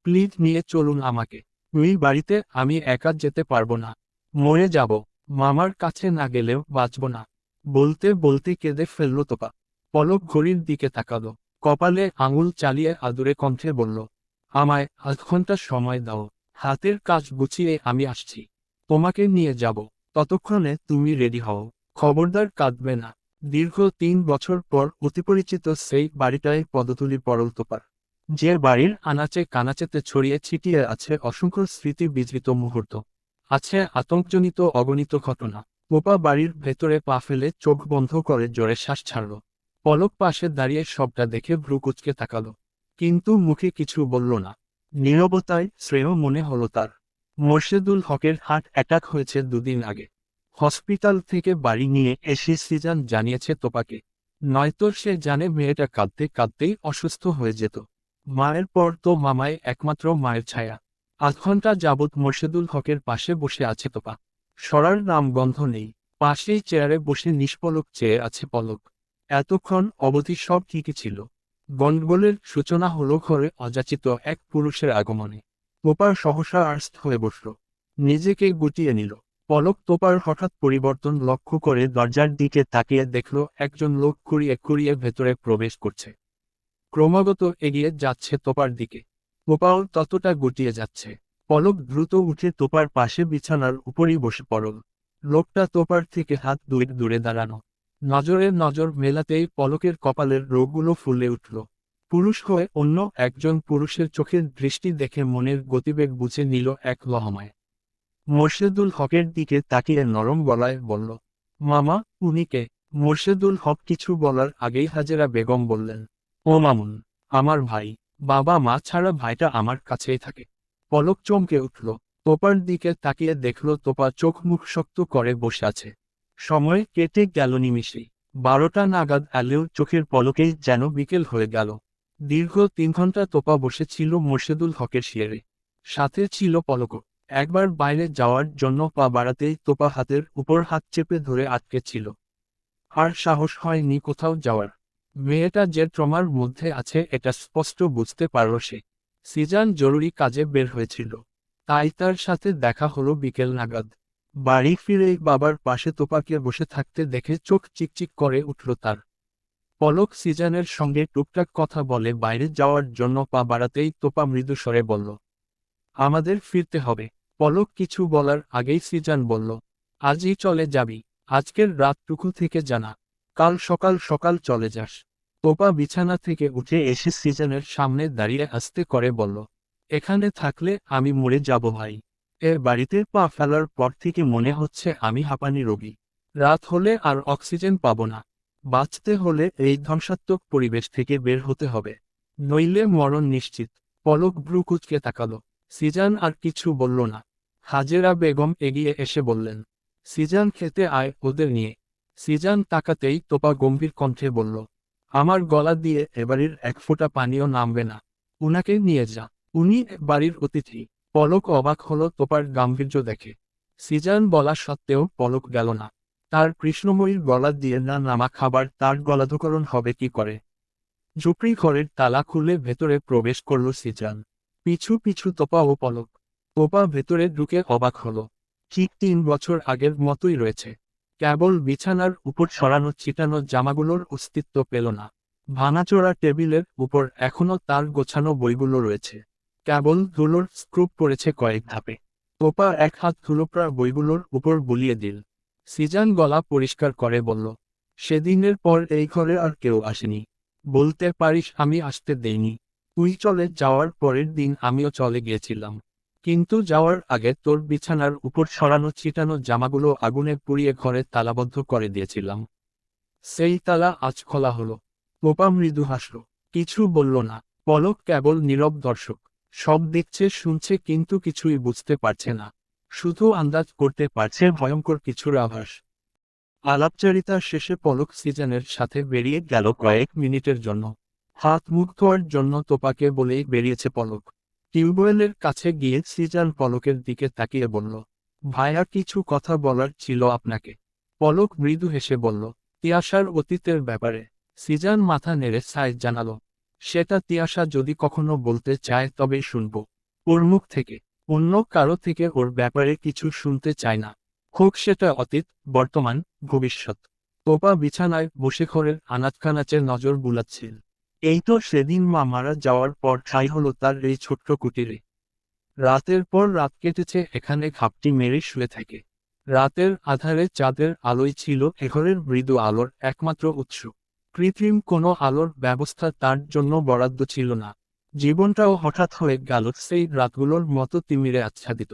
প্লিজ নিয়ে চলুন আমাকে। ওই বাড়িতে আমি একা যেতে পারবো না। মরে যাব। মামার কাছে না গেলেও বাঁচব না। বলতে বলতে কেঁদে ফেলল তোপা। পলক ঘড়ির দিকে তাকালো। কপালে আঙুল চালিয়ে আদুরে কণ্ঠে বলল, আমায় 8 ঘন্টা সময় দাও। হাতের কাজ গুছিয়ে আমি আসছি। তোমাকে নিয়ে যাব। ততক্ষণে তুমি রেডি হও। খবরদার কাঁদবে না। দীর্ঘ 3 বছর পর অতিপরিচিত সেই বাড়িটায় পদতুলি পড়ল তোপার। যে বাড়ির আনাচে কানাচেতে ছড়িয়ে ছিটিয়ে আছে অসংখ্য স্মৃতি বিজড়িত মুহূর্ত। আছে আতঙ্কজনিত অগণিত ঘটনা। তোপা বাড়ির ভেতরে পা ফেলে চোখ বন্ধ করে জোরে শ্বাস ছাড়ল। পলক পাশে দাঁড়িয়ে সবটা দেখে ভ্রু কুঁচকে তাকালো। কিন্তু মুখে কিছু বলল না। নীরবতায় শ্রেয় মনে হলো তার। মোর্শেদুল হকের হার্ট অ্যাটাক হয়েছে 2 দিন আগে। হসপিটাল থেকে বাড়ি নিয়ে এসে সৃজন জানিয়েছে তোপাকে। নয়তো সে জানে মেয়েটা কাঁদতে কাঁদতেই অসুস্থ হয়ে যেত। মায়ের পর তো মামাই একমাত্র মায়ের ছায়া। 8 ঘন্টা যাবৎ মোর্শেদুল হকের পাশে বসে আছে তোপা। সরার নাম গন্ধ নেই। পাশেই চেয়ারে বসে নিষ্পলক চেয়ে আছে পলক। এতক্ষণ অবধি সব ঠিকই ছিল। গন্ডগোলের সূচনা হলো ঘরে অযাচিত এক পুরুষের আগমনে। তোপার সহসা আর্স্ট হয়ে বসল, নিজেকে গুটিয়ে নিল। পলক তোপার হঠাৎ পরিবর্তন লক্ষ্য করে দরজার দিকে তাকিয়ে দেখল একজন লোক খুঁড়িয়ে খুঁড়িয়ে ভেতরে প্রবেশ করছে। ক্রমাগত এগিয়ে যাচ্ছে তোপার দিকে। তোপাও ততটা গুটিয়ে যাচ্ছে। পলক দ্রুত উঠে তোপার পাশে বিছানার উপরই বসে পড়ল। লোকটা তোপার থেকে হাত দুই দূরে দাঁড়ানো। নজরে নজর মেলাতেই পলকের কপালের রোগগুলো ফুলে উঠল। পুরুষ হয়ে অন্য একজন পুরুষের চোখের দৃষ্টি দেখে মনের গতিবেগ বুঝে নিল এক লহমায়। মোর্শেদুল হকের দিকে তাকিয়ে নরম গলায় বলল, মামা, উনি কে? মোর্শেদুল হক কিছু বলার আগেই হাজেরা বেগম বললেন, ও মামুন, আমার ভাই। বাবা মা ছাড়া ভাইটা আমার কাছেই থাকে। পলক চমকে উঠল। তোপার দিকে তাকিয়ে দেখল তোপা চোখ মুখ শক্ত করে বসে আছে। সময় কেটে গেল নিমিষেই। 12টা নাগাদ আলেও চোখের পলকেই যেন বিকেল হয়ে গেল। দীর্ঘ 3 ঘন্টা তোপা বসেছিল মোর্শেদুল হকের শিয়রে। সাথে ছিল পলকও। একবার বাইরে যাওয়ার জন্য পা বাড়াতেই তোপা হাতের উপর হাত চেপে ধরে আটকে ছিল। আর সাহস হয়নি কোথাও যাওয়ার। মেয়েটা যে ট্রমার মধ্যে আছে এটা স্পষ্ট বুঝতে পারল সে। সিজান জরুরি কাজে বের হয়েছিল, তাই তার সাথে দেখা হলো বিকেল নাগাদ। বাড়ি ফিরেই বাবার পাশে তোপাকে বসে থাকতে দেখে চোখ চিকচিক করে উঠল তার। পলক সিজানের সঙ্গে টুকটাক কথা বলে বাইরে যাওয়ার জন্য পা বাড়াতেই তোপা মৃদু স্বরে বলল, আমাদের ফিরতে হবে। পলক কিছু বলার আগেই সিজান বলল, আজই চলে যাবি? আজকের রাতটুকু থেকে জানা, কাল সকাল সকাল চলে যাস। তোপা বিছানা থেকে উঠে এসে সিজানের সামনে দাঁড়িয়ে আস্তে করে বলল, এখানে থাকলে আমি মরে যাব ভাই। এ বাড়িতে পা ফেলার পর থেকে মনে হচ্ছে আমি হাঁপানি রোগী। রাত হলে আর অক্সিজেন পাব না। বাঁচতে হলে এই ধ্বংসাত্মক পরিবেশ থেকে বের হতে হবে, নইলে মরণ নিশ্চিত। পলক ভ্রু কুঁচকে তাকালো। সিজান আর কিছু বলল না। হাজেরা বেগম এগিয়ে এসে বললেন, সিজান খেতে আয় ওদের নিয়ে। সিজান তাকাতেই তোপা গম্ভীর কণ্ঠে বলল, আমার গলা দিয়ে এবাড়ির এক ফোঁটা পানিও নামবে না। উনাকে নিয়ে যা, উনি বাড়ির অতিথি। পলক অবাক হলো তোপার গাম্ভীর্য দেখে। সিজান বলা সত্ত্বেও পলক গেল না। তার কৃষ্ণময়ীর গলা দিয়ে না নামা খাবার তার গলাধকরণ হবে কি করে। ঝুপড়ি ঘরের তালা খুলে ভেতরে প্রবেশ করল সিজান। পিছু পিছু তোপা ও পলক। তোপা ভেতরে ঢুকে অবাক হলো। ঠিক 3 বছর আগের মতোই রয়েছে। কেবল বিছানার উপর ছড়ানো ছিটানো জামাগুলোর অস্তিত্ব পেল না। ভাঙাচোরা টেবিলের উপর এখনো তার গোছানো বইগুলো রয়েছে। কেবল ধুলোর স্ক্রুপ পড়েছে কয়েক ধাপে। তোপা এক হাত ধুলোপ্রা বইগুলোর উপর বুলিয়ে দিল। সিজান গলা পরিষ্কার করে বলল, সেদিনের পর এই ঘরে আর কেউ আসেনি। বলতে পারিস আমি আসতে দেইনি। তুই চলে যাওয়ার পরের দিন আমিও চলে গিয়েছিলাম। কিন্তু যাওয়ার আগে তোর বিছানার উপর ছড়ানো ছিটানো জামাগুলো আগুনে পুড়িয়ে ঘরে তালাবদ্ধ করে দিয়েছিলাম। সেই তালা আজ খোলা হলো। তোপা মৃদু হাসল, কিছু বলল না। পলক কেবল নীরব দর্শক। সব দেখছে শুনছে কিন্তু কিছুই বুঝতে পারছে না। শুধু আন্দাজ করতে পারছে ভয়ঙ্কর কিছুর আভাস। আলাপচারিতার শেষে পলক সিজানের সাথে বেরিয়ে গেল কয়েক মিনিটের জন্য। হাত মুখ ধোয়ার জন্য তোপাকে বলেই বেরিয়েছে পলক। টিউবওয়েলের কাছে গিয়ে সিজান পলকের দিকে তাকিয়ে বলল, ভাইয়া কিছু কথা বলার ছিল আপনাকে। পলক মৃদু হেসে বলল, তিয়াশার অতীতের ব্যাপারে। সিজান মাথা নেড়ে সায় জানালো, সেটা তিয়াশা যদি কখনো বলতে চায় তবেই শুনব। ওর মুখ থেকে। অন্য কারো থেকে ওর ব্যাপারে কিছু শুনতে চায় না। হোক সেটা অতীত, বর্তমান, ভবিষ্যৎ। তোপা বিছানায় বসে ঘরের আনাচকানাচে নজর বুলাচ্ছিল। এই তো সেদিন মা মারা যাওয়ার পর ঠাঁই হলো তার এই ছোট্ট কুটিরে। রাতের পর রাত কেটেছে এখানে ঘাপটি মেরে শুয়ে থাকে। রাতের আধারে চাঁদের আলোই ছিল এঘরের মৃদু আলোর একমাত্র উৎস। কৃত্রিম কোনো আলোর ব্যবস্থা তার জন্য বরাদ্দ ছিল না। জীবনটাও হঠাৎ হয়ে গেল সেই রাতগুলোর মতো তিমিরে আচ্ছাদিত।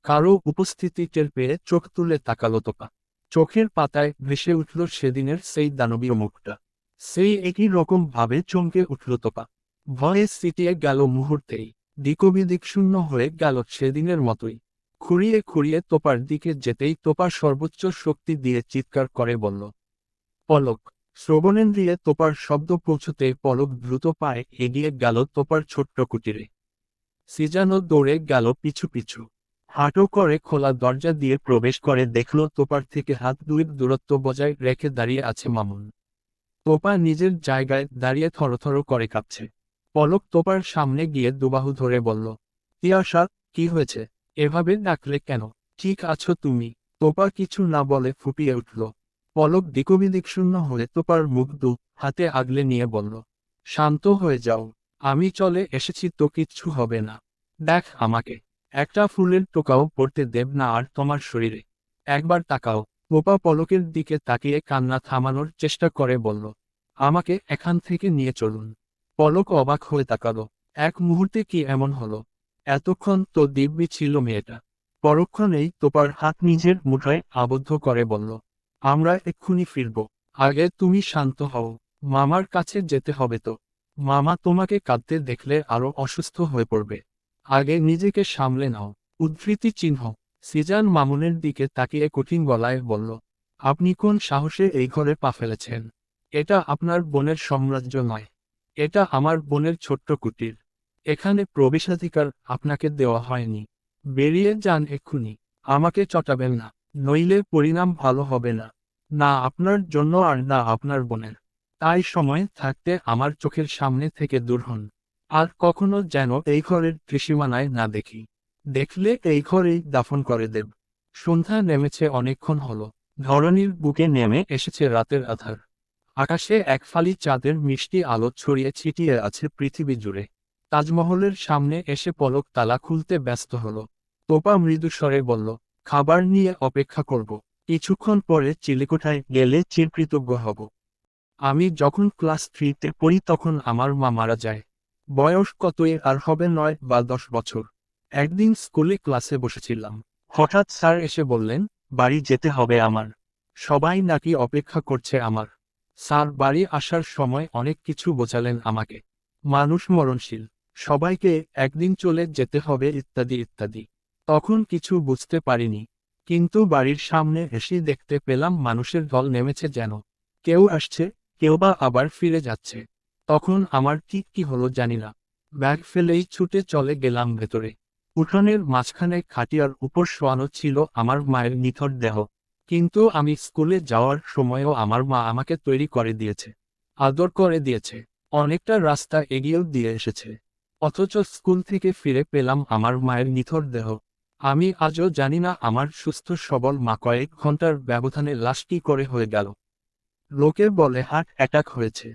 কারো উপস্থিতি টের পেয়ে চোখ তুলে তাকালো তোপা। চোখের পাতায় ভেসে উঠল সেদিনের সেই দানবীয় মুখটা। সেই একই রকম ভাবে চমকে উঠল তোপা। ভয়ে সিটিয়ে গেল মুহূর্তেই। দিকবিদিক শূন্য হয়ে গেল সেদিনের মতোই। খুঁড়িয়ে খুঁড়িয়ে তোপার দিকে যেতেই তোপা সর্বোচ্চ শক্তি দিয়ে চিৎকার করে বলল, পলক। শ্রবণেন্দ্রিয়ে তোপার শব্দ পৌঁছতে পলক দ্রুত পায়ে এগিয়ে গেল তোপার ছোট্ট কুটিরে। সিজানো দৌড়ে গেল পিছু পিছু। হাঁটো করে খোলা দরজা দিয়ে প্রবেশ করে দেখল তোপার থেকে হাত দুই দূরত্ব বজায় রেখে দাঁড়িয়ে আছে মামুন। তোপা নিজের জায়গায় দাঁড়িয়ে থরথর করে কাঁপছে। পলক তোপার সামনে গিয়ে দুবাহু ধরে বলল, তিয়াশা, কি হয়েছে? এভাবে ডাকলে কেন? ঠিক আছো তুমি? তোপা কিছু না বলে ফুপিয়ে উঠল। পলক দিকবিদিকশূন্য হয়ে তোপার মুখ দু হাতে আগলে নিয়ে বলল, শান্ত হয়ে যাও, আমি চলে এসেছি তো কিচ্ছু হবে না। দেখ আমাকে, একটা ফুলের টোকাও পড়তে দেব না আর তোমার শরীরে। একবার তাকাও। তোপা পলকের দিকে তাকিয়ে কান্না থামানোর চেষ্টা করে বলল, আমাকে এখান থেকে নিয়ে চলুন। পলক অবাক হয়ে তাকালো। এক মুহূর্তে কি এমন হলো? এতক্ষণ তো দিব্যি ছিল মেয়েটা। পরক্ষণেই তোপার হাত নিজের মুঠোয় আবদ্ধ করে বলল, আমরা এক্ষুনি ফিরব। আগে তুমি শান্ত হও। মামার কাছে যেতে হবে তো। মামা তোমাকে কাঁদতে দেখলে আরো অসুস্থ হয়ে পড়বে। আগে নিজেকে সামলে নাও। উদ্ধৃতি চিহ্ন। সিজান মামুনের দিকে তাকিয়ে কঠিন গলায় বলল, আপনি কোন সাহসে এই ঘরে পা ফেলেছেন? এটা আপনার বোনের সাম্রাজ্য নয়। এটা আমার বোনের ছোট্ট কুটির। এখানে প্রবেশাধিকার আপনাকে দেওয়া হয়নি। বেরিয়ে যান এক্ষুনি। আমাকে চটাবেন না, নইলে পরিণাম ভালো হবে না। না আপনার জন্য আর না আপনার বোনের। তাই সময় থাকতে আমার চোখের সামনে থেকে দূর হন। আর কখনো যেন এই ঘরের ত্রিসীমানায় না দেখি। দেখলে এই ঘরেই দাফন করে দেব। সন্ধ্যা নেমেছে অনেকক্ষণ হলো। ধরণীর বুকে নেমে এসেছে রাতের আধার। আকাশে এক ফালি চাঁদের মিষ্টি আলো ছড়িয়ে ছিটিয়ে আছে পৃথিবী জুড়ে। তাজমহলের সামনে এসে পলক তালা খুলতে ব্যস্ত হলো। তোপা মৃদু স্বরে বলল, খাবার নিয়ে অপেক্ষা করব। কিছুক্ষণ পরে চিলেকোঠায় গেলে চিরকৃতজ্ঞ হব। আমি যখন ক্লাস 3-তে পড়ি তখন আমার মা মারা যায়। বয়স কতই আর হবে 9 বা 10 বছর। একদিন স্কুলে ক্লাসে বসেছিলাম। হঠাৎ স্যার এসে বললেন, বাড়ি যেতে হবে আমার। সবাই নাকি অপেক্ষা করছে আমার। স্যার বাড়ি আসার সময় অনেক কিছু বোঝালেন আমাকে। মানুষ মরণশীল। সবাইকে একদিন চলে যেতে হবে ইত্যাদি ইত্যাদি। তখন কিছু বুঝতে পারিনি। কিন্তু বাড়ির সামনে এসে দেখতে পেলাম মানুষের ঢল নেমেছে যেন। কেউ আসছে, কেউ বা আবার ফিরে যাচ্ছে। তখন আমার ঠিক কি হলো জানি না। ব্যাগ ফেলেই ছুটে চলে গেলাম ভেতরে। উঠোনের মাঝখানে খাটিয়ার উপর শোয়ানো ছিল আমার মায়ের নিথর দেহ। কিন্তু আমি স্কুলে যাওয়ার সময়ও আমার মা আমাকে তৈরি করে দিয়েছে। আদর করে দিয়েছে। অনেকটা রাস্তা এগিয়েও দিয়ে এসেছে। অথচ স্কুল থেকে ফিরে পেলাম আমার মায়ের নিথর দেহ। আমি আজও জানি না আমার সুস্থ সবল মা কয়েক ঘন্টার ব্যবধানে লাশ কি করে হয়ে গেল। লোকে বলে হার্ট অ্যাটাক হয়েছে।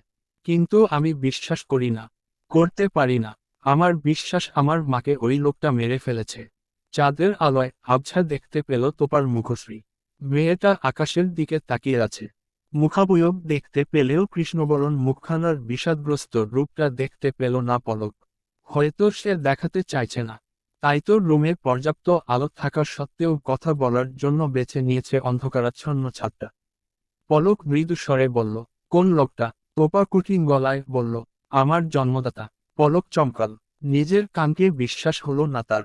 কিন্তু আমি বিশ্বাস করি না। করতে পারি না। আমার বিশ্বাস আমার মাকে ওই লোকটা মেরে ফেলেছে। চাঁদের আলোয় আবছা দেখতে পেল তোপার মুখশ্রী। মেয়েটা আকাশের দিকে তাকিয়ে আছে। মুখাবয়ব দেখতে পেলেও কৃষ্ণবরণ মুখখানার বিষাদগ্রস্ত রূপটা দেখতে পেল না পলক। হয়তো সে দেখাতে চাইছে না। তাই তো রুমে পর্যাপ্ত আলো থাকা সত্ত্বেও কথা বলার জন্য বেছে নিয়েছে অন্ধকারাচ্ছন্ন ছাদটা। পলক মৃদু স্বরে বলল, কোন লোকটা? তোপা কঠিন গলায় বলল, আমার জন্মদাতা। পলক চমকাল। নিজের কানকে বিশ্বাস হলো না তার।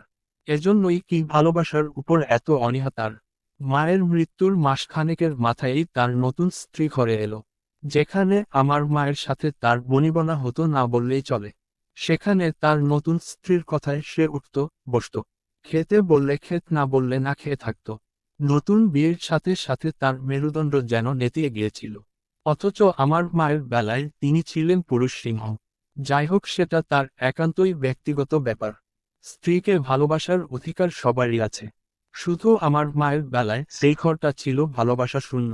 এজন্যই কি ভালোবাসার উপর এত অনীহা তার। মায়ের মৃত্যুর মাসখানেকের মাথায়ই তার নতুন স্ত্রী ঘরে এলো। যেখানে আমার মায়ের সাথে তার বনিবনা হতো না বললেই চলে। সেখানে তার নতুন স্ত্রীর কথায় সে উঠত, বসত। খেতে বললে খেত, না বললে না খেয়ে থাকত। নতুন বিয়ের সাথে সাথে তার মেরুদণ্ড যেন নেতিয়ে গিয়েছিল। অথচ আমার মায়ের বেলায় তিনি ছিলেন পুরুষ সিংহ। যাই হোক, সেটা তার একান্তই ব্যক্তিগত ব্যাপার। স্ত্রীকে ভালোবাসার অধিকার সবারই আছে। শুধু আমার মায়ের বেলায় সেই ঘরটা ছিল ভালোবাসা শূন্য।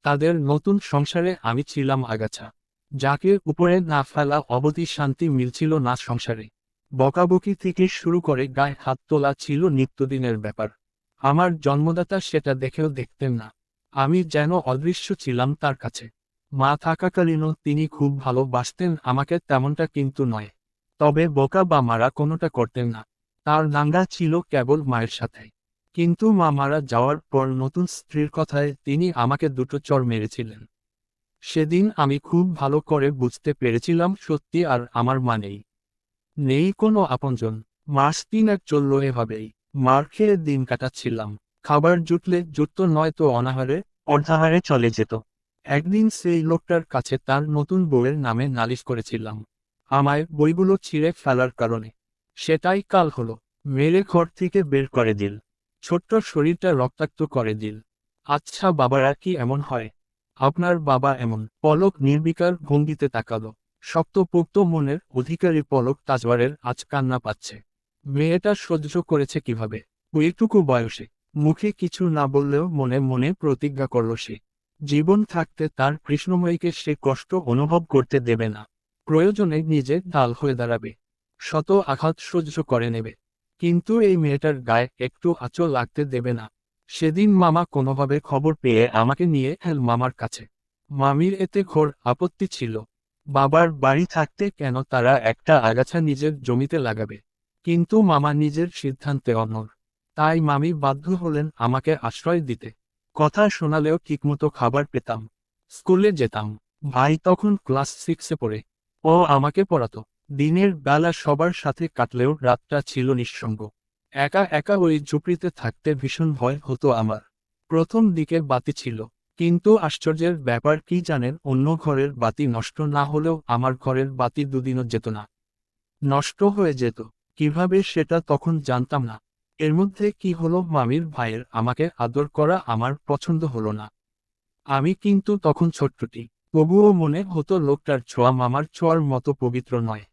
তাদের নতুন সংসারে আমি ছিলাম আগাছা। যাকে উপরে না ফেলা অবধি শান্তি মিলছিল না সংসারে। বকাবকি থেকে শুরু করে গায়ে হাত তোলা ছিল নিত্যদিনের ব্যাপার। আমার জন্মদাতা সেটা দেখেও দেখতেন না। আমি যেন অদৃশ্য ছিলাম তার কাছে। মা থাকাকালীনও তিনি খুব ভালোবাসতেন আমাকে, তেমনটা কিন্তু নয়। তবে বোকা বা মারা কোনোটা করতেন না। তার দাঙ্গা ছিল কেবল মায়ের সাথে। কিন্তু মা মারা যাওয়ার পর নতুন স্ত্রীর কথায় তিনি আমাকে দুটো চড় মেরেছিলেন। সেদিন আমি খুব ভালো করে বুঝতে পেরেছিলাম সত্যি আর আমার মা নেই। নেই কোনো আপনজন। মাস 3 চলল এভাবেই। মার খেয়ে দিন কাটাচ্ছিলাম। খাবার জুটলে জুটত, নয়তো অনাহারে অর্ধাহারে চলে যেত। একদিন সেই লোকটার কাছে তার নতুন বউয়ের নামে নালিশ করেছিলাম, আমায় বইগুলো ছিঁড়ে ফেলার কারণে। সেটাই কাল হলো। মেরে ঘর থেকে বের করে দিল। ছোট্ট শরীরটা রক্তাক্ত করে দিল। আচ্ছা বাবারা কি এমন হয়? আপনার বাবা এমন। পলক নির্বিকার ভঙ্গিতে তাকালো। শক্তপোক্ত মনের অধিকারী পলক তাজওয়ারের আজ কান্না পাচ্ছে। মেয়েটা সহ্য করেছে কিভাবে? ওইটুকু বয়সে। মুখে কিছু না বললেও মনে মনে প্রতিজ্ঞা করল সে। জীবন থাকতে তার কৃষ্ণময়ীকে সে কষ্ট অনুভব করতে দেবে না। প্রয়োজনে নিজে ঢাল হয়ে দাঁড়াবে। শত আঘাত সহ্য করে নেবে। কিন্তু এই মেয়েটার গায়ে একটু আঁচল লাগতে দেবে না। সেদিন মামা কোনোভাবে খবর পেয়ে আমাকে নিয়ে এল মামার কাছে। মামির এতে ঘোর আপত্তি ছিল। বাবার বাড়ি থাকতে কেন তারা একটা আগাছা নিজের জমিতে লাগাবে? কিন্তু মামা নিজের সিদ্ধান্তে অনড়। তাই মামি বাধ্য হলেন আমাকে আশ্রয় দিতে। কথা শোনালেও ঠিকমতো খাবার পেতাম। স্কুলে যেতাম। ভাই তখন ক্লাস 6-এ পড়ে। ও আমাকে পড়াতো। দিনের বেলা সবার সাথে কাটলেও রাতটা ছিল নিঃসঙ্গ। একা একা ওই ঝুপড়িতে থাকতে ভীষণ ভয় হতো আমার। প্রথম দিকে বাতি ছিল। কিন্তু আশ্চর্যের ব্যাপার কি জানেন, অন্য ঘরের বাতি নষ্ট না হলেও আমার ঘরের বাতি দুদিনও যেত না। নষ্ট হয়ে যেত। কিভাবে সেটা তখন জানতাম না। এর মধ্যে কি হলো, মামির ভাইয়ের আমাকে আদর করা আমার পছন্দ হলো না। আমি কিন্তু তখন ছোট্টটি। তবুও মনে হতো লোকটার ছোঁয়া মামার ছোঁয়ার মতো পবিত্র নয়।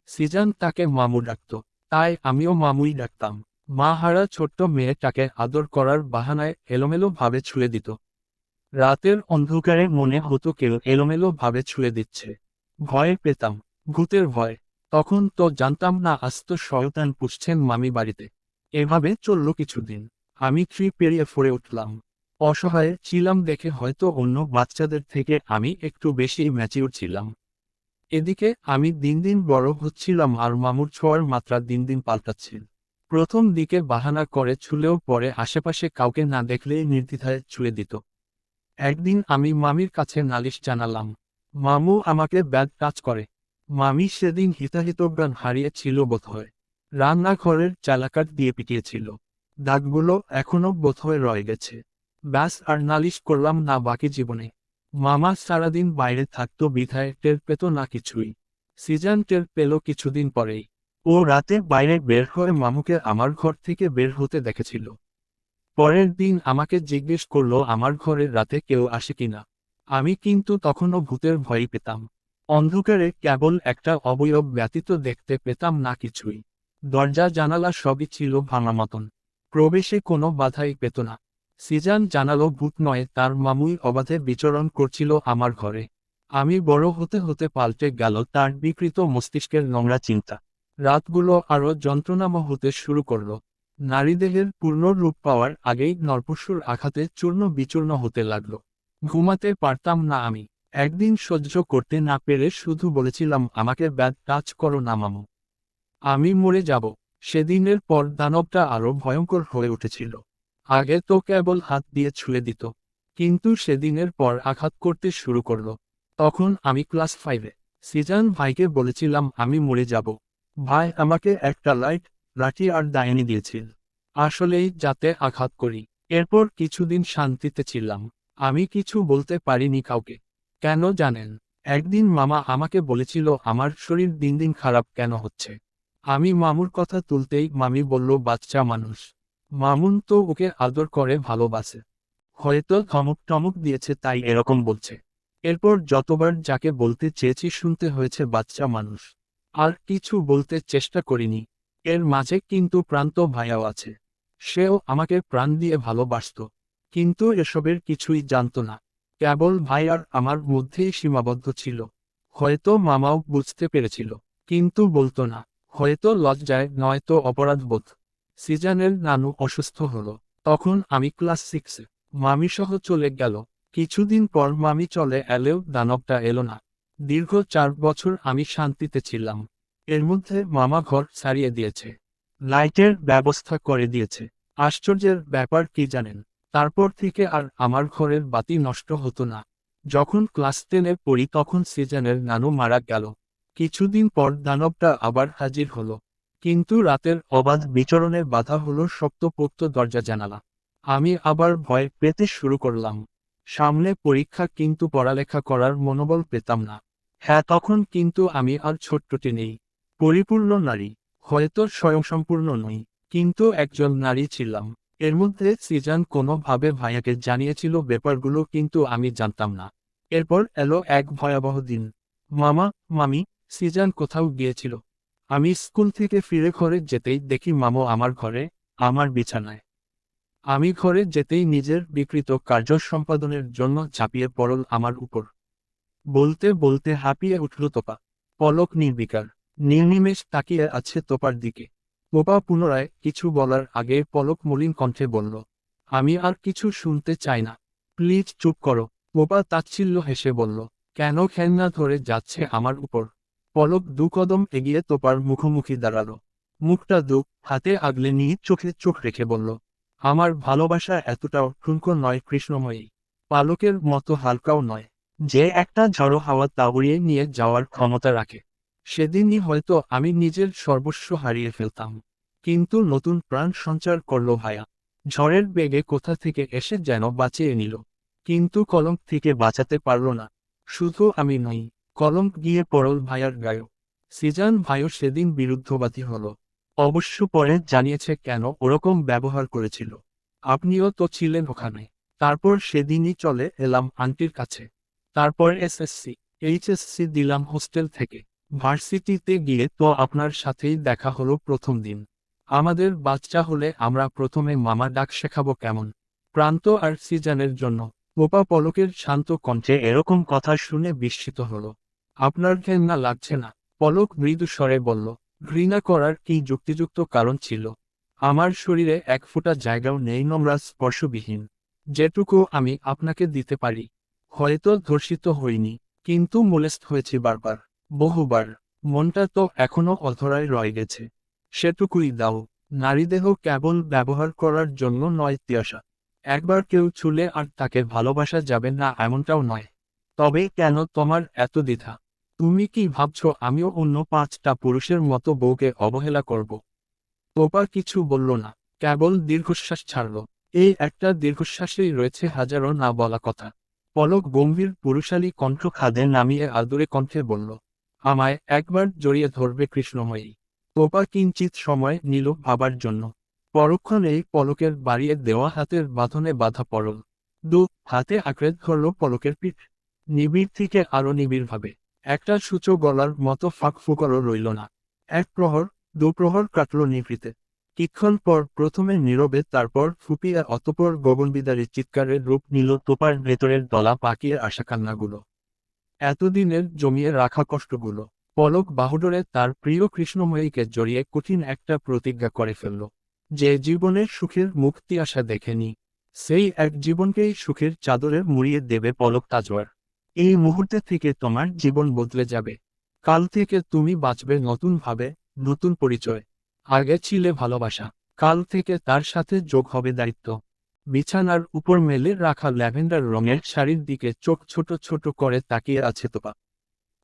সিজান তাকে মামু ডাকত। তাই আমিও মামুই ডাকতাম। মা হারা ছোট্ট মেয়েটাকে আদর করার বাহানায় এলোমেলো ভাবে ছুঁয়ে দিত। রাতের অন্ধকারে মনে হতো কেউ এলোমেলো ভাবে ছুঁয়ে দিচ্ছে। ভয় পেতাম। ভূতের ভয়। তখন তো জানতাম না আস্ত শয়তান পুষছেন মামি বাড়িতে। এভাবে চলল কিছুদিন। আমি 3 পেরিয়ে 4-এ উঠলাম। অসহায় ছিলাম দেখে হয়তো অন্য বাচ্চাদের থেকে আমি একটু বেশি ম্যাচিউর ছিলাম। এদিকে আমি দিন দিন বড় হচ্ছিলাম আর মামুর ছোঁয়ার মাত্রা দিন দিন পাল্টাচ্ছিল। প্রথম দিকে বাহানা করে ছুলেও পরে আশেপাশে কাউকে না দেখলেই নির্দ্বিধায় ছুঁয়ে দিত। একদিন আমি মামির কাছে নালিশ জানালাম। মামু আমাকে ব্যাড টাচ করে। মামি সেদিন হিতাহিতজ্ঞান হারিয়েছিল বোধহয়। রান্নাঘরের চালাকাঠ দিয়ে পিটিয়েছিল। দাগগুলো এখনো বোধহয় রয়ে গেছে। ব্যাস আর নালিশ করলাম না বাকি জীবনে। মামা সারাদিন বাইরে থাকতো বিধায় টের পেত না কিছুই। সিজান টের পেল কিছুদিন পরেই। ও রাতে বাইরে বের হয়ে মামুকে আমার ঘর থেকে বের হতে দেখেছিল। পরের দিন আমাকে জিজ্ঞেস করলো আমার ঘরে রাতে কেউ আসে কিনা। আমি কিন্তু তখনও ভূতের ভয় পেতাম। অন্ধকারে কেবল একটা অবয়ব ব্যতীত দেখতে পেতাম না কিছুই। দরজা জানালা সবই ছিল ভাঙা মতন। প্রবেশে কোনো বাধাই পেত না। সিজান জানালো ভূত নয়, তার মামুই অবাধে বিচরণ করছিল আমার ঘরে। আমি বড় হতে হতে পাল্টে গেল তার বিকৃত মস্তিষ্কের নোংরা চিন্তা। রাতগুলো আরও যন্ত্রণাময় হতে শুরু করলো। নারীদেহের পূর্ণ রূপ পাওয়ার আগেই নরপশুর আঘাতে চূর্ণ বিচূর্ণ হতে লাগল। ঘুমাতে পারতাম না আমি। একদিন সহ্য করতে না পেরে শুধু বলেছিলাম আমাকে ব্যাড টাচ করো না মামু। আমি মরে যাব। সেদিনের পর দানবটা আরো ভয়ঙ্কর হয়ে উঠেছিল। আগে তো কেবল হাত দিয়ে ছুঁয়ে দিত। কিন্তু সেদিনের পর আঘাত করতে শুরু করলো। তখন আমি ক্লাস 5-এ। সিজান ভাইকে বলেছিলাম আমি মরে যাব। ভাই আমাকে একটা লাঠি আর ডাইনি দিয়েছিল। আসলেই যাতে আঘাত করি। এরপর কিছুদিন শান্তিতে ছিলাম। আমি কিছু বলতে পারিনি কাউকে। কেন জানেন? একদিন মামা আমাকে বলেছিল আমার শরীর দিন দিন খারাপ কেন হচ্ছে। আমি মামুর কথা তুলতেই মামি বলল বাচ্চা মানুষ। মামুন তো ওকে আদর করে ভালোবাসে। হয়তো ধমক টমক দিয়েছে তাই এরকম বলছে। এরপর যতবার যাকে বলতে চেয়েছি শুনতে হয়েছে বাচ্চা মানুষ। আর কিছু বলতে চেষ্টা করিনি। এর মাঝে কিন্তু প্রান্ত ভাইয়াও আছে। সেও আমাকে প্রাণ দিয়ে ভালোবাসত। কিন্তু এসবের কিছুই জানতো না। কেবল ভাই আর আমার মধ্যেই সীমাবদ্ধ ছিল। হয়তো মামাও বুঝতে পেরেছিল। কিন্তু বলতো না। হয়তো লজ্জায় নয়তো অপরাধবোধ। সিজানের নানু অসুস্থ হলো। তখন আমি ক্লাস 6-এ। মামি সহ চলে গেল। কিছুদিন পর মামি চলে এলেও দানবটা এলো না। দীর্ঘ 4 বছর আমি শান্তিতে ছিলাম। এর মধ্যে মামা ঘর ছাড়িয়ে দিয়েছে। লাইটের ব্যবস্থা করে দিয়েছে। আশ্চর্যের ব্যাপার কি জানেন? তারপর থেকে আর আমার ঘরের বাতি নষ্ট হতো না। যখন ক্লাস 10-এ পড়ি তখন সিজানের নানু মারা গেল। কিছুদিন পর দানবটা আবার হাজির হলো। কিন্তু রাতের অবাধ বিচরণে বাধা হলো শক্তপোক্ত দরজা জানালা। আমি আবার ভয় পেতে শুরু করলাম। সামনে পরীক্ষা, কিন্তু পড়ালেখা করার মনোবল পেতাম না। হ্যাঁ, তখন কিন্তু আমি আর ছোট্টটি নেই। পরিপূর্ণ নারী। হয়তো স্বয়ংসম্পূর্ণ নই। কিন্তু একজন নারী ছিলাম। এর মধ্যে সৃজন কোনোভাবে ভাইয়াকে জানিয়েছিল ব্যাপারগুলো, কিন্তু আমি জানতাম না। এরপর এলো এক ভয়াবহ দিন। মামা, মামি, সৃজন কোথাও গিয়েছিল। আমি স্কুল থেকে ফিরে ঘরে যেতেই দেখি মামু আমার ঘরে, আমার বিছানায়। আমি ঘরে যেতেই নিজের বিকৃত কার্য সম্পাদনের জন্য ঝাঁপিয়ে পড়ল আমার উপর। বলতে বলতে হাঁপিয়ে উঠল তোপা। পলক নির্বিকার, নির্নিমেষ তাকিয়ে আছে তোপার দিকে। তোপা পুনরায় কিছু বলার আগে পলক মলিন কণ্ঠে বলল, আমি আর কিছু শুনতে চাই না, প্লিজ চুপ করো। তোপা তাচ্ছিল্য হেসে বলল, কেন খেলনা ধরে যাচ্ছে আমার উপর। পলক দু কদম এগিয়ে তোপার মুখোমুখি দাঁড়ালো। মুখটা দুঃখ হাতে আগলে নিয়ে চোখে চোখ রেখে বলল, আমার ভালোবাসা এতটাও ঠুনকো নয় কৃষ্ণময়ী, পালকের মতো হালকাও নয়, যে একটা ঝড়ো হাওয়া তা উড়িয়ে নিয়ে যাওয়ার ক্ষমতা রাখে। সেদিনই হয়তো আমি নিজের সর্বস্ব হারিয়ে ফেলতাম, কিন্তু নতুন প্রাণ সঞ্চার করল ভায়া। ঝড়ের বেগে কোথা থেকে এসে যেন বাঁচিয়ে নিল, কিন্তু কলঙ্ক থেকে বাঁচাতে পারল না। শুধু আমি নই, কলঙ্ক গিয়ে পড়ল ভায়ার গায়েও। সিজান ভাইও সেদিন বিরুদ্ধবাদী হলো। অবশ্য পরে জানিয়েছে কেন ওরকম ব্যবহার করেছিল। আপনিও তো ছিলেন ওখানে। তারপর সেদিনই চলে এলাম আন্টির কাছে। তারপর এসএসসি, এইচএসসি দিলাম হোস্টেল থেকে। ভার্সিটিতে গিয়ে তো আপনার সাথেই দেখা হলো প্রথম দিন। আমাদের বাচ্চা হলে আমরা প্রথমে মামা ডাক শেখাবো কেমন। প্রান্ত আর সিজানের জন্য। পোপা পলকের শান্ত কণ্ঠে এরকম কথা শুনে বিস্মিত হলো। আপনার ঘেন্না লাগছে না? পলক মৃদু স্বরে বলল, ঘৃণা করার কি যুক্তিযুক্ত কারণ ছিল? আমার শরীরে এক ফোঁটা জায়গাও নেই নোংরা স্পর্শবিহীন, যেটুকু আমি আপনাকে দিতে পারি। হয়তো ধর্ষিত হইনি, কিন্তু মোলেস্ট হয়েছি বারবার, বহুবার। মনটা তো এখনো অধরায় রয়ে গেছে। সেটুকুই দাও। নারীদেহ কেবল ব্যবহার করার জন্য নয় তিয়াসা। একবার কেউ ছুলে আর তাকে ভালোবাসা যাবে না এমনটাও নয়। তবে কেন তোমার এত দ্বিধা? তুমি কি ভাবছো আমিও অন্য 5টা পুরুষের মতো বউকে অবহেলা করব? তোপা কিছু বলল না, কেবল দীর্ঘশ্বাস ছাড়ল। এই একটা দীর্ঘশ্বাসেই রয়েছে হাজারো না বলা কথা। পলক গম্ভীর পুরুষালী কণ্ঠ খাদে নামিয়ে আদুরে কণ্ঠে বলল, আমায় একবার জড়িয়ে ধরবে কৃষ্ণময়ী। তোপা কিঞ্চিত সময় নিল ভাবার জন্য। পরক্ষণেই পলকের বাড়িয়ে দেওয়া হাতের বাঁধনে বাঁধা পড়ল। দু হাতে আঁকড়ে ধরল পলকের পিঠ। নিবিড় থেকে আরো নিবিড়ভাবে। একটা সূচো গলার মতো ফাঁক ফুকরও রইল না। এক প্রহর, দুপ্রহর কাটল নিভৃতে। কিছুক্ষণ পর প্রথমে নীরবে, তারপর ফুপিয়ে, অতঃপর গগনবিদারী চিৎকারের রূপ নিল তোপার ভেতরের দলা পাকিয়ে আসা কান্নাগুলো। এতদিনের জমিয়ে রাখা কষ্টগুলো। পলক বাহুডোরে তার প্রিয় কৃষ্ণময়ীকে জড়িয়ে কঠিন একটা প্রতিজ্ঞা করে ফেলল। যে জীবনের সুখের মুক্তি আশা দেখেনি, সেই এক জীবনকেই সুখের চাদরে মুড়িয়ে দেবে পলক তাজওয়ার। এই মুহূর্তে থেকে তোমার জীবন বদলে যাবে। কাল থেকে তুমি বাঁচবে নতুন ভাবে, নতুন পরিচয়। আগে ছিলে ভালোবাসা, কাল থেকে তার সাথে যোগ হবে দায়িত্ব। বিছানার উপর মেলে রাখা ল্যাভেন্ডার রঙের শাড়ির দিকে চোখ ছোট ছোট করে তাকিয়ে আছে তোপা।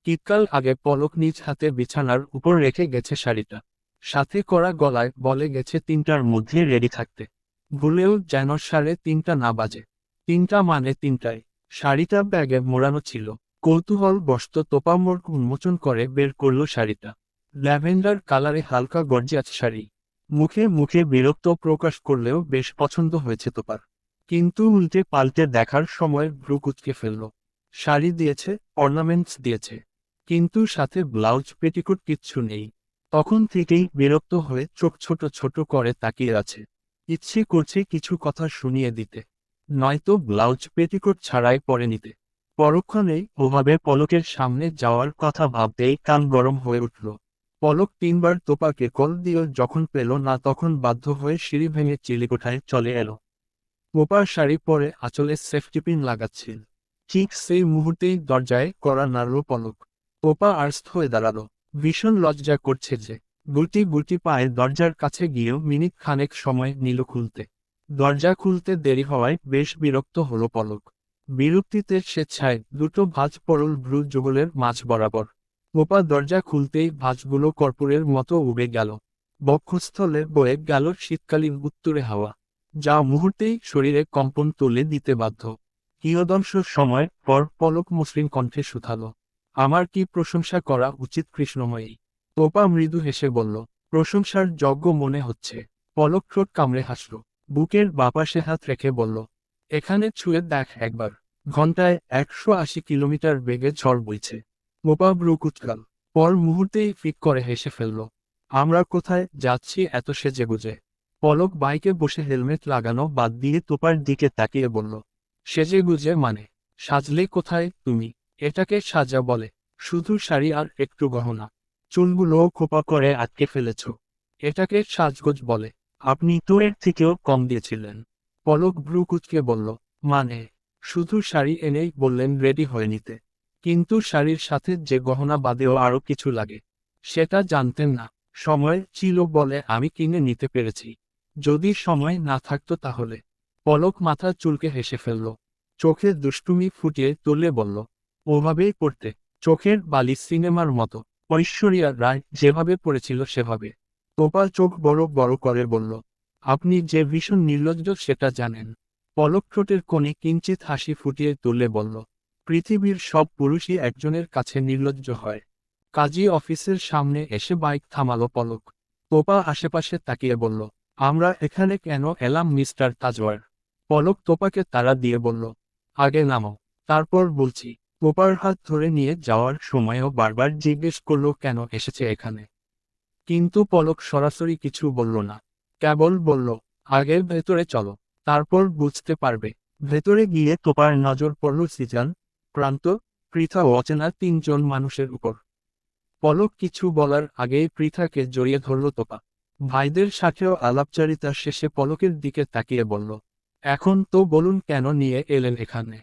কিছুকাল আগে পলক নিজ হাতে বিছানার উপর রেখে গেছে শাড়িটা। সাথে করা গলায় বলে গেছে 3টার মধ্যে রেডি থাকতে। ভুলেও যেন 3:30 না বাজে। 3টা মানে 3টায়। শাড়িটা ব্যাগে মোড়ানো ছিল। কৌতূহল বশত তোপা মোড় উন্মোচন করে বের করল শাড়িটা। ল্যাভেন্ডার কালারে হালকা গর্জিয়াস শাড়ি। মুখে মুখে বিরক্ত প্রকাশ করলেও বেশ পছন্দ হয়েছে তোপার। কিন্তু উল্টে পাল্টে দেখার সময় ভ্রু কুঁচকে ফেলল। শাড়ি দিয়েছে, অর্নামেন্টস দিয়েছে, কিন্তু সাথে ব্লাউজ পেটিকোট কিচ্ছু নেই। তখন থেকেই বিরক্ত হয়ে চোখ ছোট ছোট করে তাকিয়ে আছে। ইচ্ছে করছে কিছু কথা শুনিয়ে দিতে, নয়তো ব্লাউজ পেটিকোট ছাড়াই পরে নিতে। পরক্ষণেই ওভাবে পলকের সামনে যাওয়ার কথা ভাবতেই কান গরম হয়ে উঠল। পলক 3বার তোপাকে কল দিয়েও যখন পেল না, তখন বাধ্য হয়ে সিঁড়ি ভেঙে চিলেকোঠায় চলে এলো। তোপার শাড়ি পরে আঁচলে সেফটি পিন লাগাচ্ছিল। ঠিক সেই মুহূর্তেই দরজায় কড়া নাড়ল পলক। তোপা আর্স্ট হয়ে দাঁড়ালো। ভীষণ লজ্জা করছে যে। গুটি গুটি পায়ে দরজার কাছে গিয়েও মিনিট খানেক সময় নিল খুলতে। দরজা খুলতে দেরি হওয়ায় বেশ বিরক্ত হলো পলক। বিরক্তিতে স্বেচ্ছায় দুটো ভাঁজ পড়ল ভ্রু যুগলের মাঝ বরাবর। তোপা দরজা খুলতেই ভাঁজগুলো কর্পূরের মতো উবে গেল। বক্ষস্থলে বয়ে গেল শীতকালীন উত্তুরে হাওয়া, যা মুহূর্তেই শরীরে কম্পন তুলে দিতে বাধ্য। কিয়দংশ সময় পর পলক মসৃণ কণ্ঠে শুধালো, আমার কি প্রশংসা করা উচিত কৃষ্ণময়ী? তোপা মৃদু হেসে বলল, প্রশংসার যোগ্য মনে হচ্ছে। পলক ঠোঁট কামড়ে হাসল। বুকের বাপাশে হাত রেখে বলল, এখানে ছুঁয়ে দেখ একবার। ঘন্টায় 180 কিলোমিটার বেগে ঝড় বইছে। গোপা ব্রু কুচকাল, পর মুহূর্তেই ফিক করে হেসে ফেলল। আমরা কোথায় যাচ্ছি এত সেজেগুজে? পলক বাইকে বসে হেলমেট লাগানো বাদ দিয়ে তোপার দিকে তাকিয়ে বলল, সেজেগুজে মানে? সাজলে কোথায় তুমি? এটাকে সাজা বলে? শুধু শাড়ি আর একটু গহনা, চুলগুলো খোপা করে আটকে ফেলেছ, এটাকে সাজগোজ বলে? আপনি তো এর থেকেও কম দিয়েছিলেন। পলক ভ্রু কুঁচকে বলল, মানে? শুধু শাড়ি এনেই বললেন রেডি হয়ে নিতে, কিন্তু শাড়ির সাথে যে গহনা বাদেও আরো কিছু লাগে সেটা জানতেন না। সময় ছিল বলে আমি কিনে নিতে পেরেছি, যদি সময় না থাকতো তাহলে? পলক মাথা চুলকে হেসে ফেলল, চোখে দুষ্টুমি ফুটিয়ে তুলে বলল, ওভাবেই পড়তে। চোখের বালি সিনেমার মতো, ঐশ্বরিয়া রায় যেভাবে পড়েছিল সেভাবে। তোপা চোখ বড় বড় করে বলল, আপনি যে ভীষণ নির্লজ্জ সেটা জানেন? পলক ঠোঁটের কোণে কিঞ্চিত হাসি ফুটিয়ে তুলে বলল, পৃথিবীর সব পুরুষই একজনের কাছে নির্লজ্জ হয়। কাজী অফিসের সামনে এসে বাইক থামালো পলক। তোপা আশেপাশে তাকিয়ে বলল, আমরা এখানে কেন এলাম মিস্টার তাজওয়ার? পলক তোপাকে তাড়া দিয়ে বলল, আগে নামো, তারপর বলছি। তোপার হাত ধরে নিয়ে যাওয়ার সময়ও বারবার জিজ্ঞেস করলো কেন এসেছে এখানে, কিন্তু পলক সরাসরি কিছু বলল না, কেবল বলল, আগে ভেতরে চলো, তারপর বুঝতে পারবে। ভেতরে গিয়ে তোপার নজর পড়ল সিজান, প্রান্ত, পৃথা ও অচেনা 3জন মানুষের উপর। পলক কিছু বলার আগেই পৃথাকে জড়িয়ে ধরল তোপা। ভাইদের সাথেও আলাপচারিতা শেষে পলকের দিকে তাকিয়ে বলল, এখন তো বলুন কেন নিয়ে এলেন এখানে?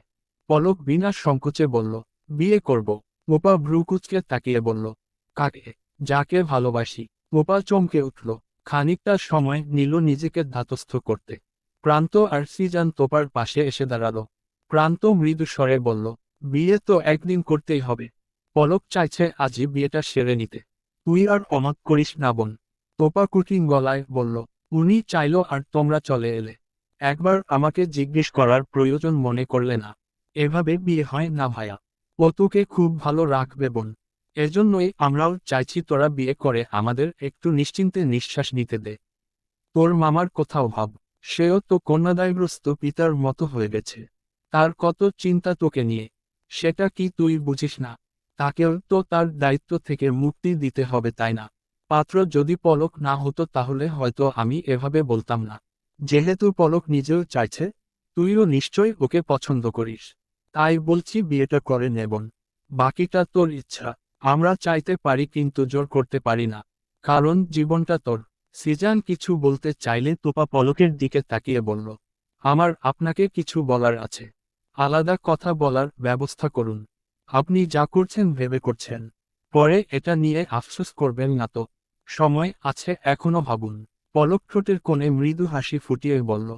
পলক বিনা সংকোচে বলল, বিয়ে করব। গোপা ভ্রু কুঁচকে তাকিয়ে বলল, কাকে? যাকে ভালোবাসি। গোপা চমকে উঠল, খানিকটা সময় নিল নিজেকে ধাতস্থ করতে। প্রান্ত আর সিজান তোপার পাশে এসে দাঁড়ালো। প্রান্ত মৃদু স্বরে বলল, বিয়ে তো একদিন করতেই হবে। পলক চাইছে আজই বিয়েটা সেরে নিতে। তুই আর অমত করিস না বোন। তোপা কুটিং গলায় বলল, উনি চাইলো আর তোমরা চলে এলে। একবার আমাকে জিজ্ঞেস করার প্রয়োজন মনে করলে না? এভাবে বিয়ে হয় না ভায়া। ও তোকে খুব ভালো রাখবে বোন। এজন্যই আমরাও চাইছি তোরা বিয়ে করে আমাদের একটু নিশ্চিন্তে নিঃশ্বাস নিতে দে। তোর মামার কোথাও ভাব, সেও তো কন্যাদায়গ্রস্ত পিতার মতো হয়ে গেছে। তার কত চিন্তা তোকে নিয়ে, সেটা কি তুই বুঝিস না? তাকেও তো তার দায়িত্ব থেকে মুক্তি দিতে হবে, তাই না? পাত্র যদি পলক না হতো তাহলে হয়তো আমি এভাবে বলতাম না। যেহেতু পলক নিজেও চাইছে, তুইও নিশ্চয়ই ওকে পছন্দ করিস, তাই বলছি বিয়েটা করে নেবন। বাকিটা তোর ইচ্ছা। আমরা চাইতে পারি কিন্তু জোর করতে পারি না, কারণ জীবনটা তোর। সিজান কিছু বলতে চাইলে তোপা পলকের দিকে তাকিয়ে বলল, আমার আপনাকে কিছু বলার আছে। আলাদা কথা বলার ব্যবস্থা করুন। আপনি যা করছেন ভেবে করছেন, পরে এটা নিয়ে আফসোস করবেন না তো। সময় আছে, এখনো ভাবুন। পলক ঠোঁটের কোণে মৃদু হাসি ফুটিয়ে বলল,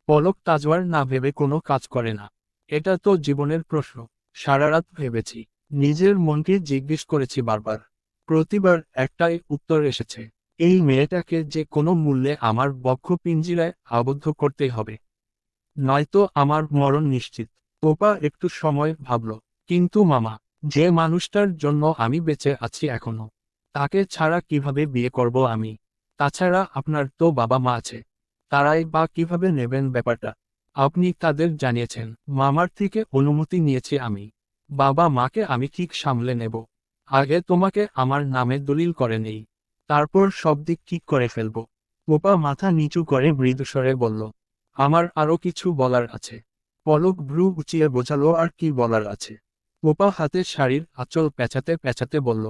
পলক তাজওয়ার না ভেবে কোনো কাজ করে না। এটা তো জীবনের প্রশ্ন। সারা রাত ভেবেছি, নিজের মনকে জিজ্ঞেস করেছি বারবার। প্রতিবার একটাই উত্তর এসেছে, এই মেয়েটাকে যে কোনো মূল্যে আমার বক্ষ পিঞ্জিরায় আবদ্ধ করতেই হবে, নয়তো আমার মরণ নিশ্চিত। তোপা একটু সময় ভাবল, কিন্তু মামা, যে মানুষটার জন্য আমি বেঁচে আছি এখনো, তাকে ছাড়া কিভাবে বিয়ে করব আমি? তাছাড়া আপনার তো বাবা মা আছে, তারাই বা কিভাবে নেবেন ব্যাপারটা? আপনি তাদের জানিয়েছেন? মামার থেকে অনুমতি নিয়েছি আমি। বাবা মাকে আমি ঠিক সামলে নেব। আগে তোমাকে আমার নামে দলিল করে নেই, তারপর সব দিক ঠিক করে ফেলব। গোপা মাথা নিচু করে মৃদুস্বরে বলল, আমার আরো কিছু বলার আছে। পলক ভ্রু উঁচিয়ে বোঝালো, আর কি বলার আছে? গোপা হাতে শাড়ির আঁচল পেঁচাতে পেঁচাতে বলল,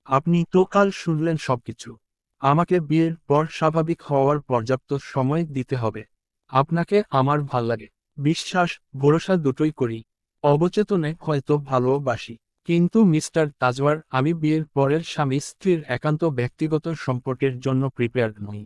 আপনি তো কাল শুনলেন সবকিছু। আমাকে বিয়ের পর স্বাভাবিক হওয়ার পর্যাপ্ত সময় দিতে হবে। আপনাকে আমার ভাল লাগে, বিশ্বাস, ভরসা দুটোই করি। অবচেতনে হয়তো ভালোবাসি, কিন্তু মিস্টার তাজওয়ার আমি বিয়ের পরের স্বামী স্ত্রীর একান্ত ব্যক্তিগত সম্পর্কের জন্য প্রিপেয়ার্ড নই।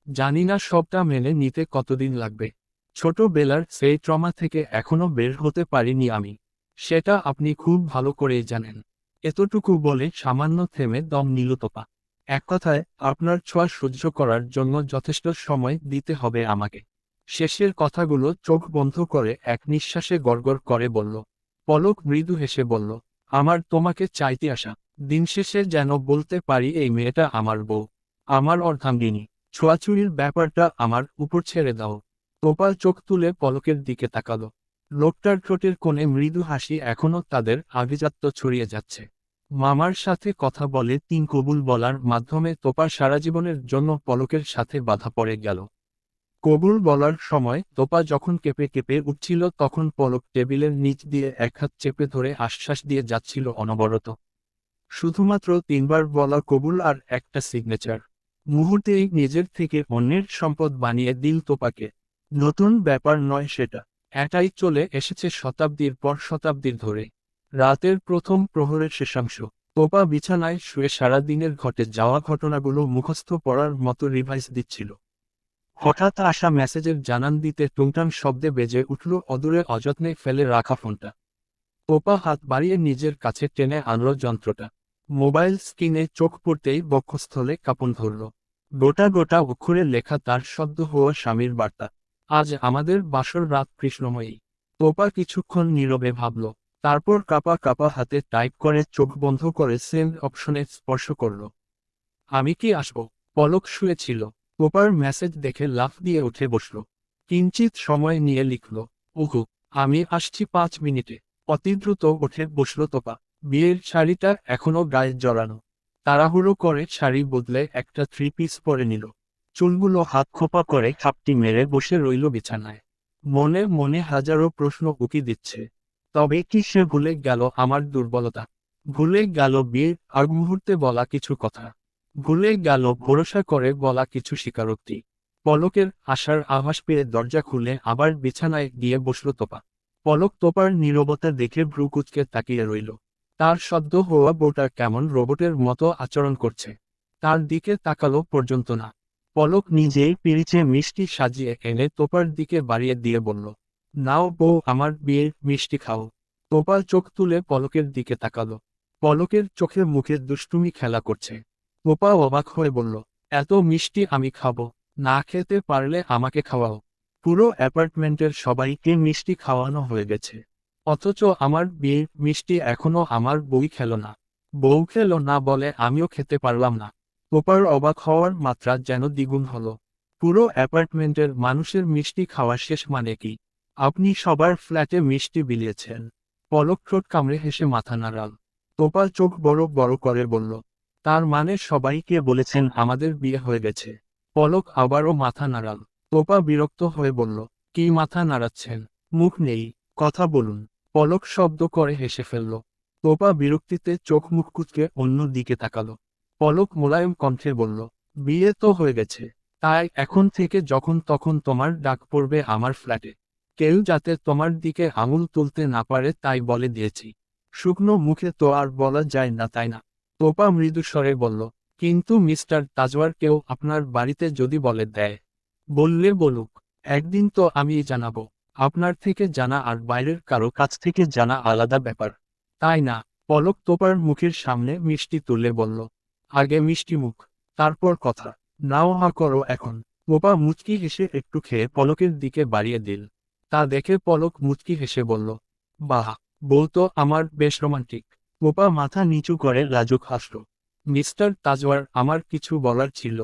জানি না সবটা মেনে নিতে কতদিন লাগবে। ছোটবেলার সেই ট্রমা থেকে এখনো বের হতে পারিনি আমি, সেটা আপনি খুব ভালো করেই জানেন। এতটুকু বলে সামান্য থেমে দম নিল তোপা। এক কথায়, আপনার ছোঁয়া সহ্য করার জন্য যথেষ্ট সময় দিতে হবে আমাকে। শেষের কথাগুলো চোখ বন্ধ করে এক নিঃশ্বাসে গড়গড় করে বলল। পলক মৃদু হেসে বলল, আমার তোমাকে চাইতে আসা, দিন শেষে যেন বলতে পারি এই মেয়েটা আমার বউ, আমার অর্ধাঙ্গিনী। ছোঁয়াছুঁয়ির ব্যাপারটা আমার উপর ছেড়ে দাও। তোপা চোখ তুলে পলকের দিকে তাকালো। লোকটার ঠোঁটের কোণে মৃদু হাসি এখনো তাদের আভিজাত্য ছড়িয়ে যাচ্ছে। মামার সাথে কথা বলে 3 কবুল বলার মাধ্যমে তোপা সারা জীবনের জন্য পলকের সাথে বাধা পড়ে গেল। কবুল বলার সময় তোপা যখন কেঁপে কেঁপে উঠছিল তখন পলক টেবিলের নিচ দিয়ে এক হাত চেপে ধরে আশ্বাস দিয়ে যাচ্ছিল অনবরত। শুধুমাত্র 3বার বলা কবুল আর একটা সিগনেচার। মুহূর্তেই নিজের থেকে অন্যের সম্পদ বানিয়ে দিল তোপাকে। নতুন ব্যাপার নয় সেটা। এটাই চলে এসেছে শতাব্দীর পর শতাব্দীর ধরে। রাতের প্রথম প্রহরের শেষাংশ। তোপা বিছানায় শুয়ে সারাদিনের ঘটে যাওয়া ঘটনাগুলো মুখস্থ পড়ার মতো রিভাইজ দিচ্ছিল। হঠাৎ আসা মেসেজের জানান দিতে টুংটাং শব্দে বেজে উঠল অদূরে অযত্নে ফেলে রাখা ফোনটা। তোপা হাত বাড়িয়ে নিজের কাছে টেনে আনল যন্ত্রটা। মোবাইল স্ক্রিনে চোখ পড়তেই বক্ষস্থলে কাঁপন ধরল। গোটা গোটা অক্ষরে লেখা তার সদ্য হওয়া স্বামীর বার্তা। আজ আমাদের বাসর রাত কৃষ্ণময়ী। তোপা কিছুক্ষণ নীরবে ভাবল। তারপর কাঁপা কাঁপা হাতে টাইপ করে চোখ বন্ধ করে সেন্ড অপশনে স্পর্শ করল। আমি কি আসব? পলক শুয়েছিল। তোপার মেসেজ দেখে লাফ দিয়ে উঠে বসল। কিঞ্চিত সময় নিয়ে লিখল, ওহো, আমি আসছি 5 মিনিটে। অতি দ্রুত উঠে বসল তোপা। বিয়ের শাড়িটা এখনো গায়ে জড়ানো। তাড়াহুড়ো করে শাড়ি বদলে একটা 3 পিস পরে নিল। চুলগুলো হাত খোপা করে খাপটি মেরে বসে রইল বিছানায়। মনে মনে হাজারো প্রশ্ন উকি দিচ্ছে। তবে কি সে ভুলে গেল আমার দুর্বলতা? ভুলে গেল বিয়ের আগ মুহূর্তে বলা কিছু কথা? ভুলে গেল ভরসা করে বলা কিছু স্বীকারোক্তি? পলকের আশার আভাস পেয়ে দরজা খুলে আবার বিছানায় গিয়ে বসল তোপা। পলক তোপার নীরবতা দেখে ভ্রু কুঁচকে তাকিয়ে রইল। তার সদ্য হওয়া বউটা কেমন রোবটের মতো আচরণ করছে। তার দিকে তাকালো পর্যন্ত না। পলক নিজেই পিরিচে মিষ্টি সাজিয়ে এনে তোপার দিকে বাড়িয়ে দিয়ে বলল, নাও বউ, আমার বিয়ের মিষ্টি খাও। তোপা চোখ তুলে পলকের দিকে তাকালো। পলকের চোখে মুখে দুষ্টুমি খেলা করছে। তোপা অবাক হয়ে বলল, এত মিষ্টি আমি খাবো? না খেতে পারলে আমাকে খাওয়াও। পুরো অ্যাপার্টমেন্টের সবাইকে মিষ্টি খাওয়ানো হয়ে গেছে, অথচ আমার বিয়ের মিষ্টি এখনো আমার বউই খেলো না। বউ খেলো না বলে আমিও খেতে পারলাম না। তোপার অবাক হওয়ার মাত্রা যেন দ্বিগুণ হলো। পুরো অ্যাপার্টমেন্টের মানুষের মিষ্টি খাওয়া শেষ মানে কি? আপনি সবার ফ্ল্যাটে মিষ্টি বিলিয়েছেন? পলক ঠোঁট কামড়ে হেসে মাথা নাড়াল। তোপা চোখ বড় বড় করে বলল, তার মানে সবাইকে বলেছেন আমাদের বিয়ে হয়ে গেছে? পলক আবারও মাথা নাড়াল। তোপা বিরক্ত হয়ে বলল, কি মাথা নাড়াচ্ছেন? মুখ নেই, কথা বলুন। পলক শব্দ করে হেসে ফেলল। তোপা বিরক্তিতে চোখ মুখ কুঁচকে অন্য দিকে তাকালো। পলক মোলায়েম কণ্ঠে বলল, বিয়ে তো হয়ে গেছে, তাই এখন থেকে যখন তখন তোমার ডাক পড়বে আমার ফ্ল্যাটে। কেউ যাতে তোমার দিকে আঙুল তুলতে না পারে তাই বলে দিয়েছি। শুকনো মুখে তো আর বলা যায় না, তাই না? তোপা মৃদু স্বরে বলল, কিন্তু মিস্টার তাজওয়ার কেউ আপনার বাড়িতে যদি বলে দেয়? বললে বলুক, একদিন তো আমিই জানাবো। আপনার থেকে জানা আর বাইরের কারো কাছ থেকে জানা আলাদা ব্যাপার, তাই না? পলক তোপার মুখের সামনে মিষ্টি তুলে বলল, আগে মিষ্টি মুখ, তারপর কথা। নাও হা করো এখন। তোপা মুচকি হেসে একটু খেয়ে পলকের দিকে বাড়িয়ে দিল। তা দেখে পলক মুচকি হেসে বলল, বাহ, বউ তো আমার বেশ রোমান্টিক। তোপা মাথা নিচু করে লাজুক হাসল। মিস্টার তাজওয়ার, আমার কিছু বলার ছিল।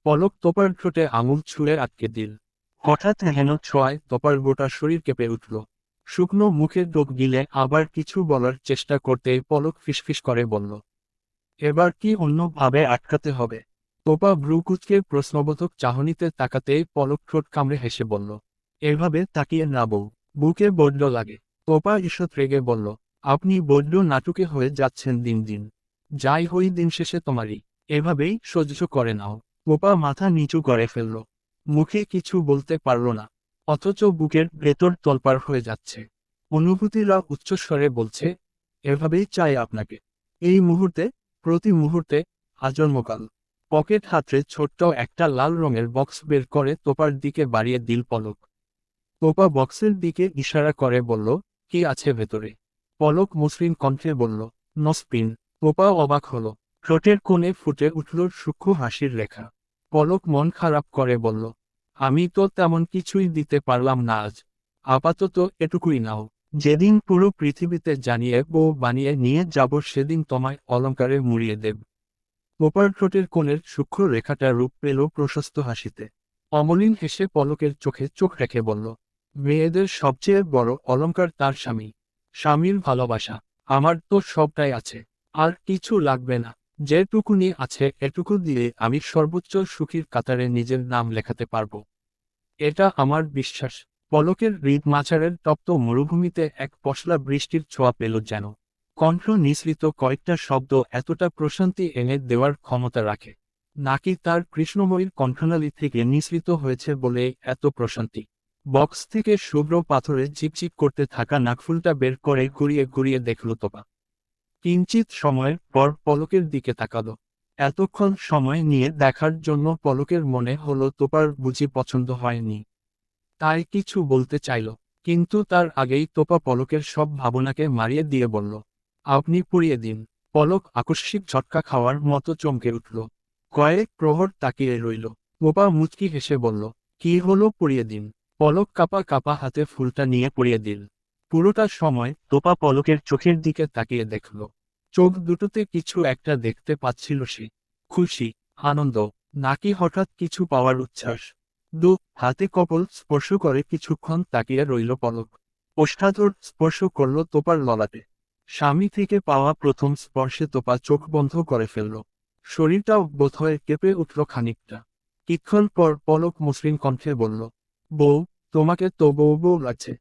পলক তোপার ঠোঁটে আঙুল ছুঁড়ে আটকে দিল। হঠাৎ হেন ছোঁয়ায় তোপার গোটা শরীর কেঁপে উঠল। শুকনো মুখে ডোক গিলে আবার কিছু বলার চেষ্টা করতে পলক ফিসফিস করে বলল, এবার কি অন্যভাবে আটকাতে হবে? তোপা ভ্রু কুঁচকে প্রশ্নবোধক চাহনিতে তাকাতেই পলক ঠোঁট কামড়ে হেসে বলল, এভাবে তাকিয়ে না বউ, বুকে বড্ড লাগে। তোপা ঈষৎ রেগে বলল, আপনি বড্ড নাটুকে হয়ে যাচ্ছেন দিন দিন। যাই হই দিন শেষে তোমারই। এভাবেই সহ্য করে নাও। তোপা মাথা নিচু করে ফেলল। মুখে কিছু বলতে পারল না, অথচ বুকের ভেতর তোলপাড় হয়ে যাচ্ছে। অনুভূতিরা উচ্চস্বরে বলছে, এভাবেই চাই আপনাকে। এই মুহূর্তে, প্রতি মুহূর্তে, আজন্মকাল। পকেট হাতড়ে ছোট্ট একটা লাল রঙের বক্স বের করে তোপার দিকে বাড়িয়ে দিল পলক। তোপা বক্সের দিকে ইশারা করে বলল, কি আছে ভেতরে? পলক মসৃণ কণ্ঠে বলল, নসপিন। তোপা অবাক হলো। ঠোঁটের কোণে ফুটে উঠল সূক্ষ্ম হাসির রেখা। পলক মন খারাপ করে বলল, আমি তো তেমন কিছুই দিতে পারলাম না আজ। আপাতত এটুকুই নাও। যেদিন পুরো পৃথিবীতে জানিয়ে বউ বানিয়ে নিয়ে যাব সেদিন তোমায় অলংকারে মুড়িয়ে দেব। তোপার ঠোঁটের কোণের সূক্ষ্ম রেখাটা রূপ পেল প্রশস্ত হাসিতে। অমলিন হেসে পলকের চোখে চোখ রেখে বলল, মেয়েদের সবচেয়ে বড় অলংকার তার স্বামী, স্বামীর ভালোবাসা। আমার তো সবটাই আছে, আর কিছু লাগবে না। যেটুকুনি আছে এটুকু দিয়ে আমি সর্বোচ্চ সুখীর কাতারে নিজের নাম লেখাতে পারবো। এটা আমার বিশ্বাস। পলকের হৃদ মাঝারের তপ্ত মরুভূমিতে এক পশলা বৃষ্টির ছোঁয়া পেল যেন। কণ্ঠ নিঃসৃত কয়েকটা শব্দ এতটা প্রশান্তি এনে দেওয়ার ক্ষমতা রাখে নাকি তার কৃষ্ণময়ীর কণ্ঠনালী থেকে নিঃসৃত হয়েছে বলে এত প্রশান্তি। বক্স থেকে শুভ্র পাথরে চিপচিপ করতে থাকা নাকফুলটা বের করে ঘুরিয়ে ঘুরিয়ে দেখল তোপা। কিঞ্চিত সময়ের পর পলকের দিকে তাকালো। এতক্ষণ সময় নিয়ে দেখার জন্য পলকের মনে হলো তোপার বুঝি পছন্দ হয়নি। তাই কিছু বলতে চাইল, কিন্তু তার আগেই তোপা পলকের সব ভাবনাকে মারিয়ে দিয়ে বলল, আপনি পুড়িয়ে দিন। পলক আকস্মিক ঝটকা খাওয়ার মতো চমকে উঠল। কয়েক প্রহর তাকিয়ে রইল। তোপা মুচকি হেসে বলল, কি হলো পুড়িয়ে দিন। পলক কাপা কাপা হাতে ফুলটা নিয়ে পুড়িয়ে দিল। পুরোটা সময় তোপা পলকের চোখের দিকে তাকিয়ে দেখল। চোখ দুটোতে কিছু একটা দেখতে পাচ্ছিল সে। খুশি, আনন্দ, নাকি হঠাৎ কিছু পাওয়ার উচ্ছ্বাস। হাতে কপল স্পর্শ করে কিছুক্ষণ তাকিয়ে রইল পলক। ওষ্ঠাধর স্পর্শ করল তোপার ললাটে। স্বামী থেকে পাওয়া প্রথম স্পর্শে তোপা চোখ বন্ধ করে ফেলল। শরীরটাও বোধহয় কেঁপে উঠল খানিকটা। কিছুক্ষণ পর পলক মসৃণ কণ্ঠে বলল, বউ, তোমাকে তো বউ বউ লাগছে।